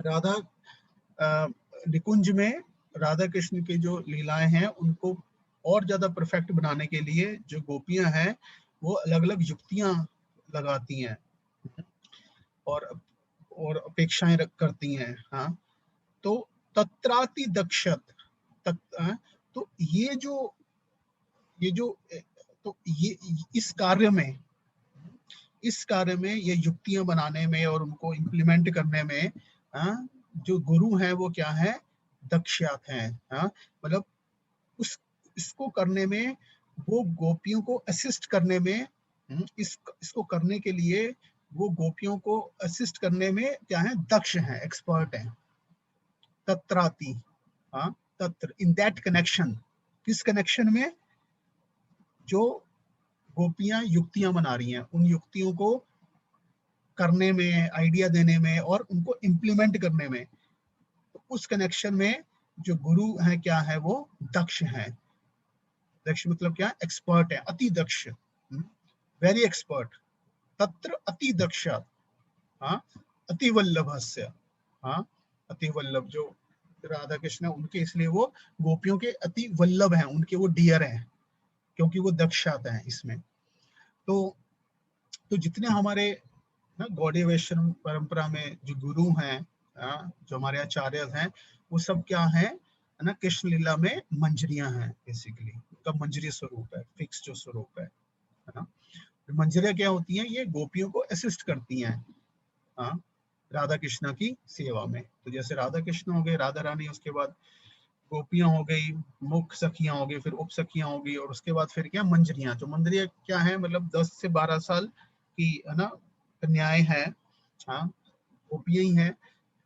राधा निकुंज में राधा कृष्ण की जो लीलाएं हैं उनको और ज्यादा परफेक्ट बनाने के लिए जो गोपियां हैं वो अलग अलग युक्तियां लगाती हैं और अपेक्षाएं करती हैं। तो तत्राति दक्षत तो ये जो तो ये इस कार्य में ये युक्तियां बनाने में और उनको इम्प्लीमेंट करने में जो गुरु हैं वो क्या है? दक्षात हैं। मतलब इसको करने में, वो गोपियों को असिस्ट करने में, इसको करने के लिए वो गोपियों को असिस्ट करने में क्या है? दक्ष हैं, एक्सपर्ट हैं। तत्राति, तत्र इन दैट कनेक्शन, किस कनेक्शन में? जो गोपियां युक्तियां बना रही हैं, उन युक्तियों को करने में, आइडिया देने में और उनको इम्प्लीमेंट करने में, तो उस कनेक्शन में जो गुरु है क्या है? वो दक्ष है। दक्ष मतलब क्या? एक्सपर्ट है, अति दक्ष, वेरी एक्सपर्ट। तत्र अति दक्ष, अति वल्लभस्य, अति वल्लभ जो राधा कृष्ण उनके, इसलिए वो गोपियों के अति वल्लभ हैं, उनके वो डियर हैं, क्योंकि वो दक्षात हैं इसमें। तो जितने हमारे ना गौड़ीय वैष्णव परंपरा में जो गुरु हैं, जो हमारे आचार्य हैं, वो सब क्या है ना? कृष्ण लीला में मंजरियां हैं बेसिकली, उनका मंजरी स्वरूप है, फिक्स जो स्वरूप है ना। मंजरियां क्या होती हैं? ये गोपियों को असिस्ट करती हैं राधा कृष्णा की सेवा में। तो जैसे राधा कृष्ण हो गए, राधा रानी, उसके बाद गोपियां हो गई, मुख्य सखियां हो गई, फिर उप सखियां हो गई, और उसके बाद फिर क्या? मंजरियां। जो मंजरियां क्या है? मतलब 10 से 12 साल की है ना कन्याएं हैं, हाँ, गोपियां ही हैं,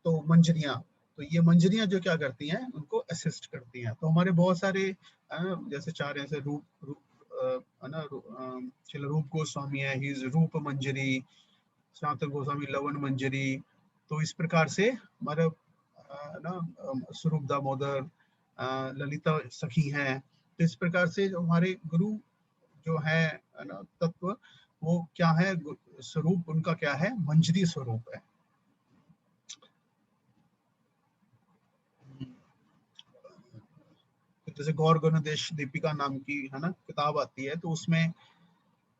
तो मंजरियां, तो ये मंजरियां जो क्या करती हैं, उनको असिस्ट करती हैं। तो हमारे बहुत सारे जैसे चार ऐसे श्रील रूप गोस्वामी है, ही इज रूप मंजरी, सनातन गोस्वामी लवन मंजरी। तो इस प्रकार से हमारे स्वरूप दामोदर, ललिता सखी हैं। तो इस प्रकार से जो हमारे गुरु जो है ना तत्व, वो क्या है, स्वरूप उनका क्या है, मंजरी स्वरूप है। जैसे गौर गणदेश दीपिका नाम की है ना किताब आती है, तो उसमें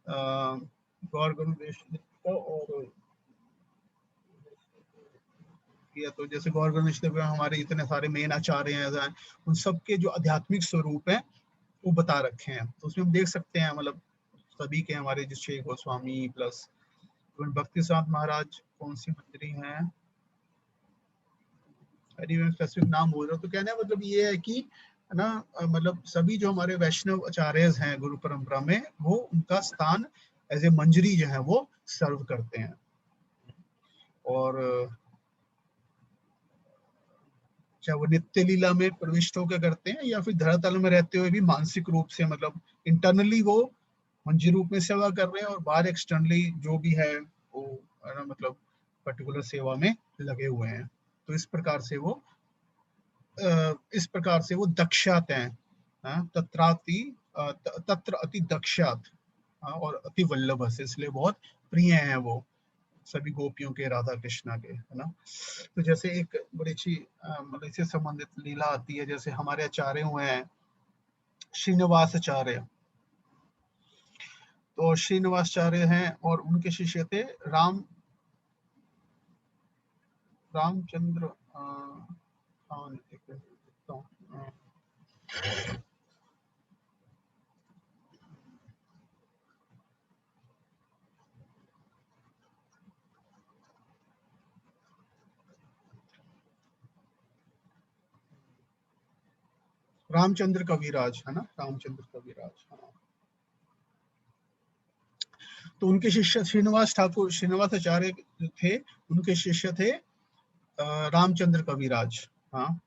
गौर गणदेश दीपिका और किया, तो जैसे गौर गणेश हमारे इतने सारे मेन आचार्य हैं, उन सबके जो आध्यात्मिक स्वरूप है वो बता रखे हैं। तो उसमें हम देख सकते हैं, मतलब सभी के हमारे जो शेख गोस्वामी प्लस भक्ति साथ महाराज कौन सी मंजरी है, स्पेसिफिक नाम बोल रहा हूँ। तो कहने का मतलब ये है कि है ना, मतलब सभी जो हमारे वैष्णव आचार्य हैं गुरु परंपरा में, वो उनका स्थान एज ए मंजरी जो है वो सर्व करते हैं। और चाहे वो नित्य लीला में प्रविष्ट होकर करते हैं या फिर धरातल में रहते हुए भी मानसिक रूप से, मतलब इंटरनली वो मंजी रूप में सेवा कर रहे हैं, और बाहर एक्सटर्नली जो भी है वो है ना, मतलब पर्टिकुलर सेवा में लगे हुए हैं। तो इस प्रकार से वो दक्षात हैं, तत्र अति दक्षात, और अति वल्लभ से, इसलिए बहुत प्रिय हैं वो सभी गोपियों के, राधा कृष्णा के, है ना। तो जैसे एक बड़ी अच्छी मतलब इससे संबंधित लीला आती है, जैसे हमारे आचार्य हुए हैं श्रीनिवास आचार्य। तो श्रीनिवास आचार्य हैं और उनके शिष्य थे रामचंद्र रामचंद्र कविराज, है ना, रामचंद्र कविराज। हाँ, तो उनके शिष्य श्रीनिवास आचार्य थे, उनके शिष्य थे रामचंद्र कविराज। हाँ,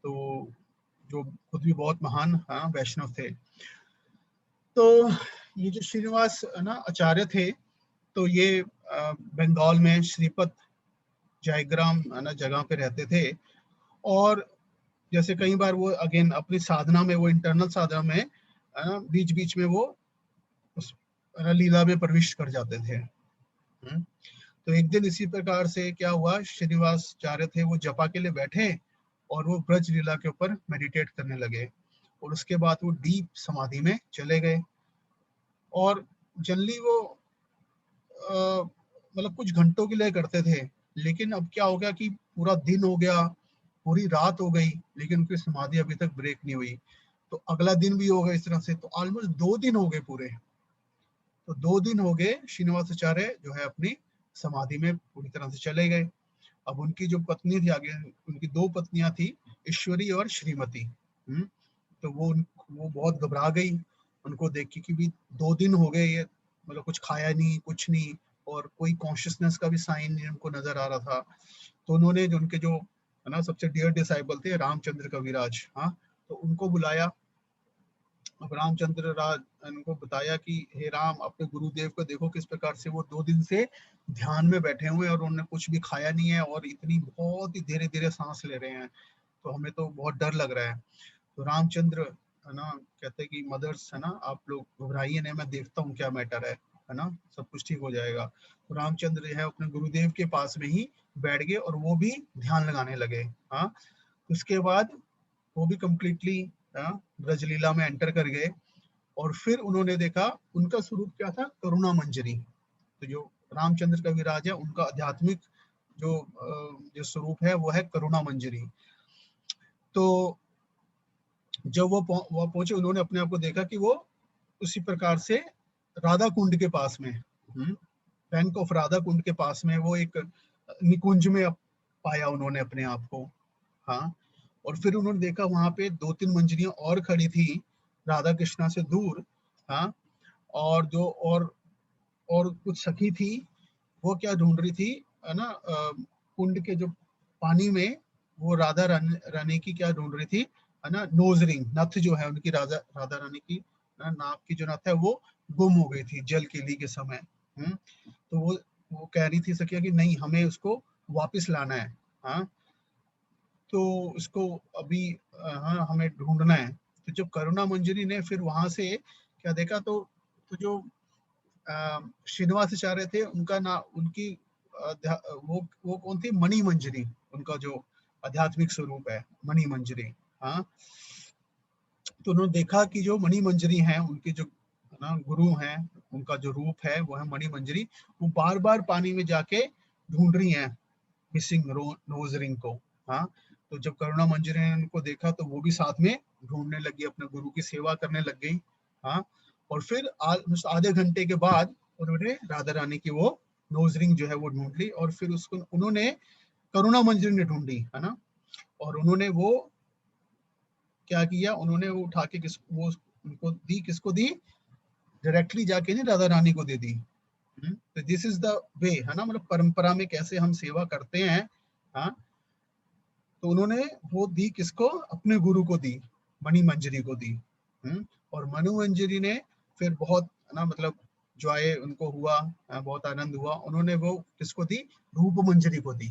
तो जो खुद भी बहुत महान वैष्णव थे। तो ये जो श्रीनिवास ना आचार्य थे, तो ये बंगाल में श्रीपत जयग्राम ना जगह पे रहते थे। और जैसे कई बार वो अगेन अपनी साधना में, वो इंटरनल साधना में बीच बीच में वो उस लीला में प्रविष्ट कर जाते थे। तो एक दिन इसी प्रकार से क्या हुआ, श्रीनिवास आचार्य थे, वो जपा के लिए बैठे और वो ब्रज लीला के ऊपर मेडिटेट करने लगे, और उसके बाद वो डीप समाधि में चले गए। और जनरली वो मतलब कुछ घंटों के लिए करते थे, लेकिन अब क्या हो गया कि पूरा दिन हो गया, पूरी रात हो गई, लेकिन उनकी समाधि अभी तक ब्रेक नहीं हुई। तो अगला दिन भी हो गया इस तरह से, तो ऑलमोस्ट 2 दिन हो गए पूरे। तो 2 दिन हो गए, श्रीनिवास आचार्य जो है अपनी समाधि में पूरी तरह से चले गए। अब उनकी जो पत्नी थी, आगे उनकी 2 पत्नियां थी, ईश्वरी और श्रीमती। तो वो बहुत घबरा गई उनको देख के कि भी 2 दिन हो गए, ये मतलब कुछ खाया नहीं, कुछ नहीं, और कोई कॉन्शियसनेस का भी साइन नहीं उनको नजर आ रहा था। तो उन्होंने जो उनके जो है ना सबसे डियर डिसाइपल थे रामचंद्र कविराज, हाँ, तो उनको बुलाया। अब रामचंद्र राज उनको बताया कि हे राम, अपने गुरुदेव को देखो किस प्रकार से वो 2 दिन से ध्यान में बैठे हुए हैं और उन्होंने कुछ भी खाया नहीं है, और इतनी बहुत ही धीरे धीरे सांस ले रहे हैं, तो हमें तो बहुत डर लग रहा है। तो रामचंद्र है ना कहते हैं कि मदर्स है ना, आप लोग घबराइए नहीं, मैं देखता हूँ क्या मैटर है ना, सब कुछ ठीक हो जाएगा। तो रामचंद्र जो है अपने गुरुदेव के पास में ही बैठ गए और वो भी ध्यान लगाने लगे। हाँ, उसके बाद वो भी कंप्लीटली ब्रजलीला में एंटर कर गए, और फिर उन्होंने देखा उनका स्वरूप क्या था, करुणा मंजरी। तो जो रामचंद्र कविराज है, उनका आध्यात्मिक जो स्वरूप है वो है करुणा मंजरी। तो जब वो पहुंचे, उन्होंने अपने आप को देखा कि वो उसी प्रकार से राधा कुंड के पास में, बैंक ऑफ राधा कुंड के पास में, वो एक निकुंज में पाया उन्होंने अपने आप को। हाँ, और फिर उन्होंने देखा वहां पे 2-3 मंजरियां और खड़ी थी राधा कृष्णा से दूर। हाँ, और जो और कुछ सखी थी वो क्या ढूंढ रही थी, है ना, कुंड के जो पानी में वो राधा रानी की क्या ढूंढ रही थी, है ना, नोज रिंग, नथ जो है उनकी, राधा रानी की नाक की जो नथ है वो गुम हो गई थी जल केली के समय। तो वो कह रही थी सखिया कि नहीं, हमें उसको वापस लाना है। हाँ, तो उसको अभी हाँ हमें ढूंढना है। तो जब करुणा मंजरी ने फिर वहां से क्या देखा, तो जो श्रीनिवासाचार्य थे उनका ना, उनकी वो कौन थी, मणि मंजरी, उनका जो आध्यात्मिक स्वरूप है मणि मंजरी। हाँ, तो उन्होंने देखा कि जो मणि मंजरी है, उनके जो ना गुरु हैं, उनका जो रूप है वो है मणि मंजरी, वो बार बार पानी में जाके ढूंढ रही हैं मिसिंग नोज रिंग को। हाँ, तो जब करुणा मंजरी ने उनको देखा तो वो भी साथ में ढूंढने लगी, अपने गुरु की सेवा करने लग गई। हाँ, और फिर आधे घंटे के बाद उन्होंने राधा रानी की वो नोज रिंग जो है वो ढूंढ ली, और फिर उसको उन्होंने, करुणा मंजरी ने ढूंढी, है ना, और उन्होंने वो क्या किया, उन्होंने वो उठा के वो उनको दी, किसको दी, डायरेक्टली जाके नहीं राधा रानी को दे दी। तो दिस इज द वे, है ना, मतलब परंपरा में कैसे हम सेवा करते हैं। हाँ, तो उन्होंने वो दी किसको, अपने गुरु को दी, मणि मंजरी को दी। और मनु मंजरी ने फिर बहुत, है ना, मतलब जॉय उनको हुआ, बहुत आनंद हुआ, उन्होंने वो किसको दी, रूप मंजरी को दी।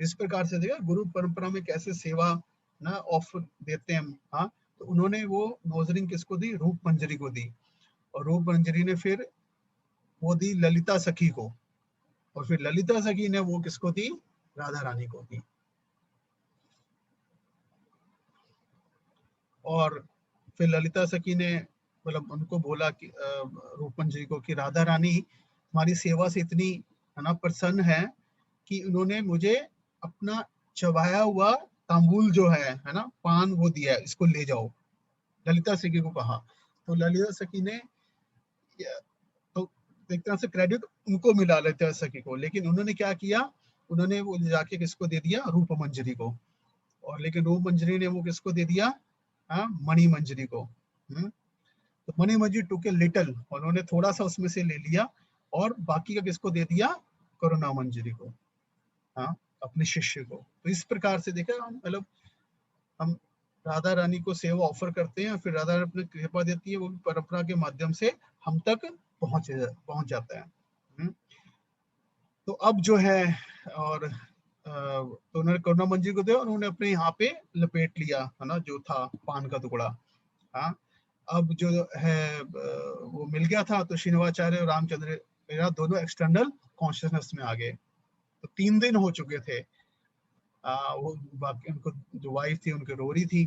इस प्रकार से देखा गुरु परंपरा में कैसे सेवा ना ऑफर देते हैं हम। हाँ, तो उन्होंने वो नोजरिंग किसको दी, रूप मंजरी को दी, और रूप मंजरी ने फिर वो दी ललिता सखी को, और फिर ललिता सखी ने वो किसको दी, राधा रानी को दी। और फिर ललिता सखी ने मतलब उनको बोला कि रूपमन जी को कि राधा रानी हमारी सेवा से इतनी, है ना, प्रसन्न है कि उन्होंने मुझे अपना चबाया हुआ तांबूल जो है ना, पान, वो दिया है, इसको ले जाओ, ललिता सखी को कहा। तो ललिता सखी ने, तो एक तरह से क्रेडिट उनको मिला ललिता सखी को, लेकिन उन्होंने क्या किया, उन्होंने वो जाके किसको दे दिया, रूप मंजरी को। और लेकिन रूप मंजरी ने वो किसको दे दिया, मणि मंजरी को। तो मणि मंजरी टुक ए लिटिल, उन्होंने थोड़ा सा उसमें से ले लिया, और बाकी का किसको दे दिया, करुणा मंजरी को, हाँ, अपने शिष्य को। तो इस प्रकार से देखा हम, मतलब हम राधा रानी को सेवा ऑफर करते हैं, फिर राधा रानी अपनी कृपा देती है, वो भी परंपरा के माध्यम से हम तक पहुंच जाता है। तो अब जो है, और तो उन्होंने करुणा मंजरी को दिया, उन्होंने अपने यहाँ पे लपेट लिया, है ना, जो था पान का टुकड़ा। हाँ, अब जो है वो मिल गया था, तो श्रीनिवाचार्य और रामचंद्र मेरा दोनों एक्सटर्नल कॉन्शियसनेस में आ गए। तो 3 दिन हो चुके थे। वो बाकी उनको जो वाइफ थी उनकी रो रही थी।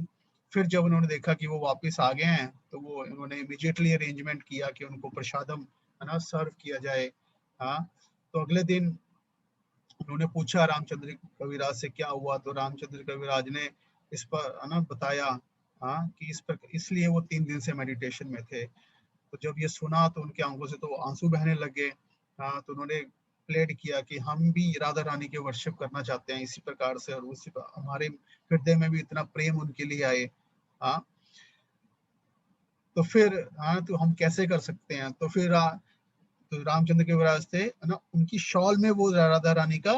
फिर जब उन्होंने देखा कि वो वापस आ गए हैं, तो वो उन्होंने इमीडिएटली अरेंजमेंट किया कि उनको प्रसादम, है ना, सर्व किया जाए। हाँ, तो अगले दिन उन्होंने पूछा रामचंद्र कविराज से क्या हुआ, तो रामचंद्र कविराज ने इस पर, है ना, बताया, हाँ, कि इस पर इसलिए वो 3 दिन से मेडिटेशन में थे। तो जब ये सुना तो उनकी आंखों से तो आंसू बहने लगे। हाँ, तो उन्होंने प्लेड किया कि हम भी राधा रानी के वर्शिप करना चाहते हैं इसी प्रकार से, और उसी हमारे हृदय में भी इतना प्रेम उनके लिए आए। हाँ, तो फिर हाँ, तो हम कैसे कर सकते हैं, तो फिर तो रामचंद्र के विराज थे, है ना, उनकी शॉल में वो राधा रानी का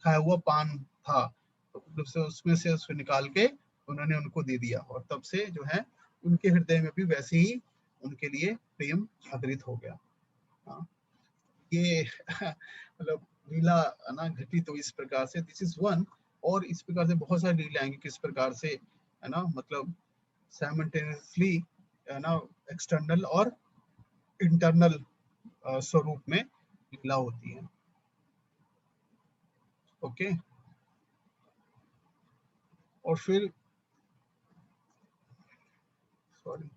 खाया हुआ पान था, तो उसमें से उसको निकाल के उन्होंने उनको दे दिया, और तब से जो है उनके हृदय में भी वैसे ही उनके लिए प्रेम जागृत हो गया। हाँ, ये मतलब लीला, है ना, घटी तो इस प्रकार से, दिस इज वन। और इस प्रकार से बहुत सारी लीला आएंगी, किस प्रकार से, है ना, मतलब साइमल्टेनियसली, है ना, एक्सटर्नल और इंटरनल स्वरूप में लीला होती है। ओके, और फिर सॉरी,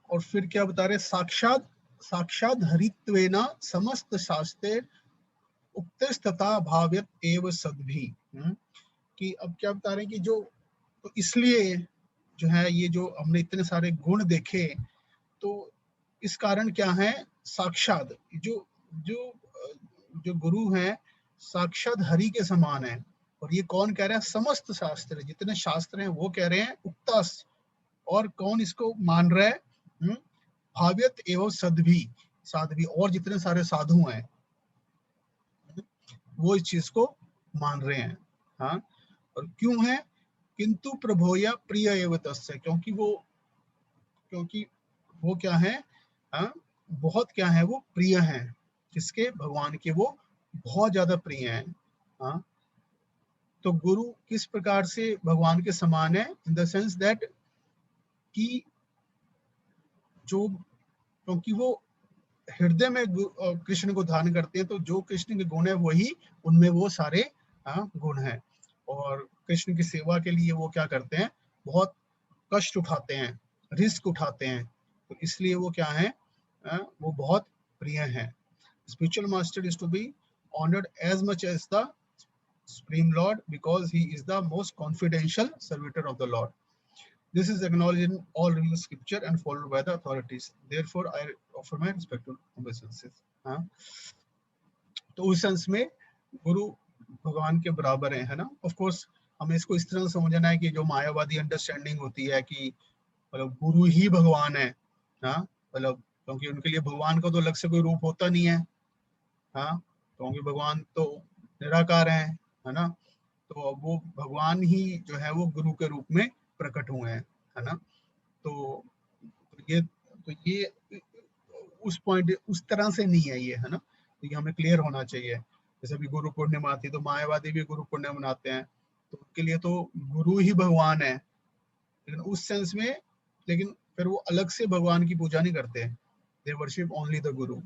और फिर क्या बता रहे, साक्षात साक्षात हरित्वेना समस्त शास्त्रे उक्तस्तथा भाव्यत एव सद्भि। कि अब क्या बता रहे हैं कि जो, तो इसलिए जो है ये जो हमने इतने सारे गुण देखे, तो इस कारण क्या है, साक्षात जो जो जो गुरु हैं साक्षात हरि के समान है। और ये कौन कह रहा है? समस्त शास्त्र, जितने शास्त्र हैं वो कह रहे हैं उक्तास। और कौन इसको मान रहा है? भाव्यत एवं सद्भी, साध्वी, और जितने सारे साधु हैं वो इस चीज को मान रहे हैं। हाँ, और क्यों है? किंतु प्रभोया प्रिय एव तस्य, क्योंकि वो क्या है? हाँ, बहुत क्या है? वो प्रिय हैं। किसके? भगवान के वो बहुत ज्यादा प्रिय हैं। हाँ, तो गुरु किस प्रकार से भगवान के समान है? इन द सेंस दैट कि जो, क्योंकि वो हृदय में कृष्ण को धारण करते हैं, तो जो कृष्ण के गुण है वही उनमें वो सारे गुण हैं। और कृष्ण की सेवा के लिए वो क्या करते हैं? बहुत कष्ट उठाते हैं, रिस्क उठाते हैं, तो इसलिए वो क्या है? वो बहुत प्रिय हैं। Spiritual master is to be honoured as much as the Supreme Lord because he is the most confidential servitor of the Lord. This is acknowledged in all revealed scripture and followed by the authorities. Therefore, I offer my respectful obeisances. हाँ, तो उस sense में गुरु भगवान के बराबर है ना। Of course हमें इसको इस तरह समझना है कि जो मायावादी अंडरस्टैंडिंग होती है कि मतलब गुरु ही भगवान है। हाँ, मतलब क्योंकि उनके लिए भगवान का तो अलग से कोई रूप होता नहीं है। हाँ, क्योंकि भगवान तो निराकार है ना। तो अब वो भगवान ही जो है वो गुरु के रूप में प्रकट हुए हैं, है ना। तो ये उस पॉइंट, उस तरह से नहीं है ये, है ना। तो ये हमें क्लियर होना चाहिए। जैसे अभी गुरु पूर्णिमा आती तो मायावादी भी गुरु पूर्णिमा मनाते हैं, तो उनके लिए तो गुरु ही भगवान है, लेकिन उस सेंस में, लेकिन फिर वो अलग से भगवान की पूजा नहीं करते, they worship only the Guru,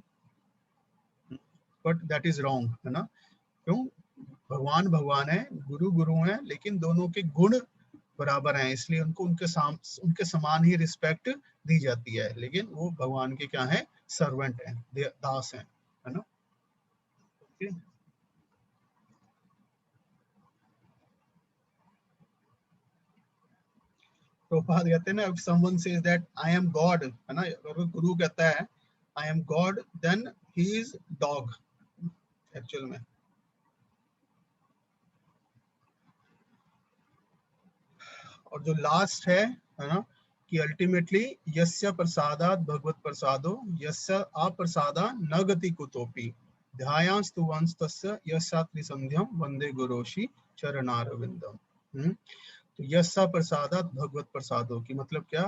but that is wrong, है ना। क्यों? भगवान भगवान है, गुरु गुरु है, लेकिन दोनों के गुण बराबर हैं, इसलिए उनको उनके समान ही रिस्पेक्ट दी जाती है। लेकिन वो भगवान के क्या है? सर्वेंट हैं, दास हैं, है ना। okay? प्रभुपाद कहते हैं ना, if someone says that I am God, है ना, अगर गुरु कहता है I am God, then he is dog actual में। और जो लास्ट है ना, कि अल्टीमेटली यस्य प्रसादात भगवत प्रसादो यस्य अप्रसादा न गति कुतोपि ध्यायांस्तु वंश तस्य यस्यात्रि संध्यम वंदे गुरोषि चरणारविंदम। तो यस्य प्रसादात भगवत प्रसादो की मतलब क्या?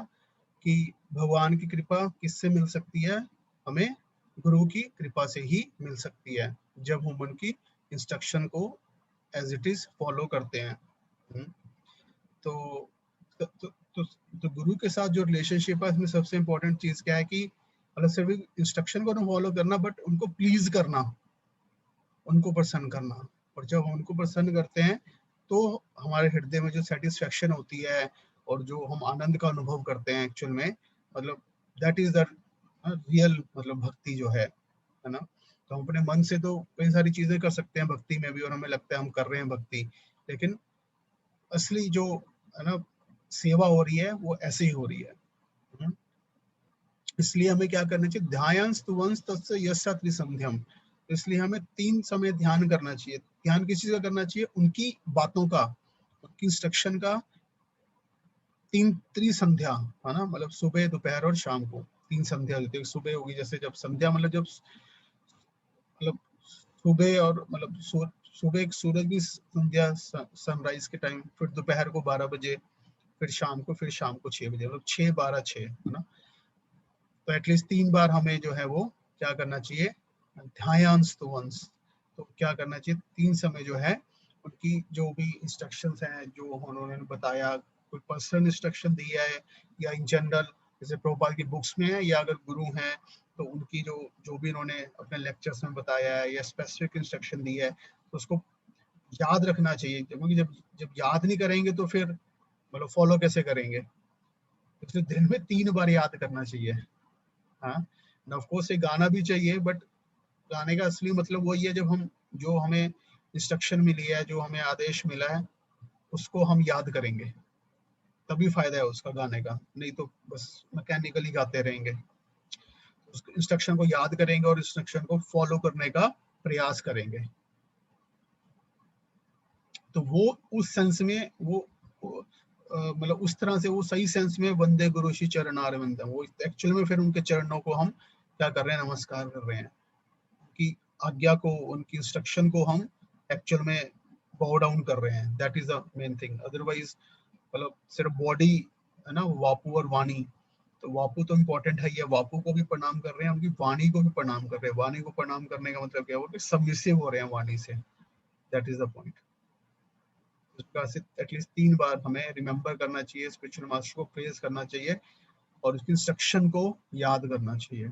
कि भगवान की कृपा किससे मिल सकती है? हमें गुरु की कृपा से ही मिल सकती है, जब हम उनकी इंस्ट्रक्शन को एज इट इज फॉलो करते हैं। तो गुरु के साथ जो रिलेशनशिप है, इसमें सबसे इम्पोर्टेंट चीज क्या है कि मतलब सिर्फ इंस्ट्रक्शन को ना फॉलो करना, बट उनको प्लीज करना, उनको प्रसन्न करना। और जब हम उनको प्रसन्न करते हैं तो हमारे हृदय में जो सेटिस्फेक्शन होती है और जो हम आनंद का अनुभव करते हैं एक्चुअल में, मतलब दैट इज द रियल मतलब भक्ति जो है ना। तो हम अपने मन से तो कई सारी चीजें कर सकते हैं भक्ति में भी, और हमें लगता है हम कर रहे हैं भक्ति, लेकिन असली जो है ना सेवा हो रही है वो ऐसे ही हो रही है। इसलिए हमें क्या करना चाहिए? ध्यायांस्तु वंश तस्य यस्यात्रि संध्यम। इसलिए हमें 3 समय ध्यान करना चाहिए। ध्यान किस चीज का करना चाहिए? उनकी बातों का, उनकी इंस्ट्रक्शन का। 3 त्रिसंध्या, है ना, मतलब सुबह दोपहर और शाम को 3 संध्या होती है। सुबह होगी जैसे जब संध्या मतलब जब मतलब सुबह, और मतलब सुबह सूरज की संध्या सनराइज के टाइम, फिर दोपहर को 12 बजे, फिर शाम को 6 बजे, मतलब 6 12 6, है ना। तो एटलीस्ट 3 बार हमें जो है वो क्या करना चाहिए? ध्यायांस्तु वंश। तो क्या करना चाहिए? 3 समय जो है उनकी जो भी इंस्ट्रक्शंस हैं, जो उन्होंने बताया, कोई पर्सनल इंस्ट्रक्शन दिया है या इन जनरल जैसे प्रभुपाद की बुक्स में है, या अगर गुरु हैं तो उनकी जो भी उन्होंने अपने लेक्चर्स में बताया है या स्पेसिफिक इंस्ट्रक्शन दी है, तो उसको याद रखना चाहिए। क्योंकि जब याद नहीं करेंगे तो फिर मतलब फॉलो कैसे करेंगे? तो दिन में 3 बार याद करना चाहिए। हाँ, ऑफ कोर्स ये गाना भी चाहिए, बट गाने का असली मतलब वही है, जब हम जो हमें इंस्ट्रक्शन मिली है, जो हमें आदेश मिला है, उसको हम याद करेंगे, तभी फायदा है उसका गाने का। नहीं तो बस मैकेनिकली गाते रहेंगे। उस इंस्ट्रक्शन को याद करेंगे और इंस्ट्रक्शन को फॉलो करने का प्रयास करेंगे। तो वो उस सेंस में वो मतलब उस तरह से वो सही सेंस में वंदे गुरु श्री चरणारविंदम, वो एक्चुअल में फिर उनके चरणों को हम क्या कर रहे हैं, नमस्कार कर रहे हैं, कि आज्ञा को, उनकी इंस्ट्रक्शन को हम एक्चुअल में बाउ डाउन कर रहे हैं। That is the main thing. Otherwise मतलब सिर्फ बॉडी है ना, वापू और वाणी, तो वापू तो इम्पोर्टेंट है, ये वापू को भी प्रणाम कर रहे हैं, उनकी वाणी को भी प्रणाम कर रहे हैं। वाणी को प्रणाम करने का मतलब क्या हुआ कि सबमिसिव हो रहे हैं वाणी से। That is the point. इस प्रकार से एटलीस्ट 3 बार हमें रिमेम्बर करना चाहिए, स्पिरिचुअल मास्टर को प्रेज करना चाहिए और उसकी इंस्ट्रक्शन को याद करना चाहिए।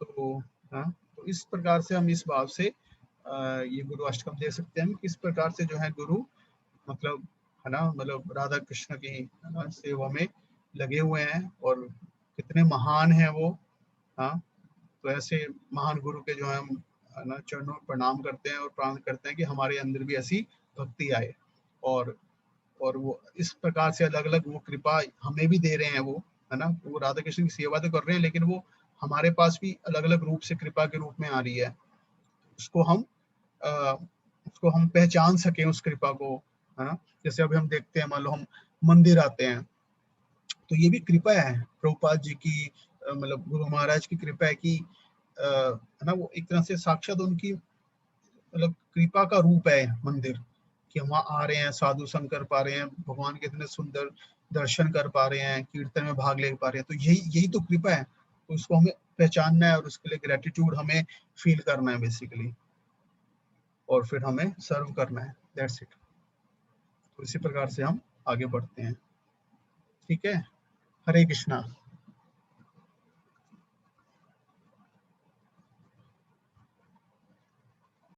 तो हाँ, तो इस प्रकार से हम इस भाव से ये गुरु अष्टकम दे सकते हैं। किस प्रकार से जो है गुरु मतलब है ना, मतलब राधा कृष्ण की है ना सेवा में लगे हुए हैं और कितने महान हैं वो। हाँ, तो ऐसे महान गुरु के जो है हम है ना चरणों में प्रणाम करते हैं और प्रार्थना करते हैं कि हमारे अंदर भी ऐसी भक्ति आए, और वो इस प्रकार से अलग अलग वो कृपा हमें भी दे रहे हैं वो, है ना। वो राधा कृष्ण की सेवा तो कर रहे हैं, लेकिन वो हमारे पास भी अलग अलग रूप से कृपा के रूप में आ रही है। उसको हम पहचान सके उस कृपा को, है ना। जैसे अभी हम देखते हैं, मान लो हम मंदिर आते हैं, तो ये भी कृपा है प्रभुपाद जी की, मतलब गुरु महाराज की कृपा है कि है ना, वो एक तरह से साक्षात उनकी मतलब कृपा का रूप है मंदिर, कि हम वहाँ आ रहे हैं, साधु संग कर पा रहे हैं, भगवान के इतने सुंदर दर्शन कर पा रहे हैं, कीर्तन में भाग ले पा रहे हैं, तो यही तो कृपा है। तो उसको हमें पहचानना है और उसके लिए ग्रेटिट्यूड हमें फील करना है बेसिकली, और फिर हमें सर्व करना है। That's it. तो इसी प्रकार से हम आगे बढ़ते हैं। ठीक है, हरे कृष्णा।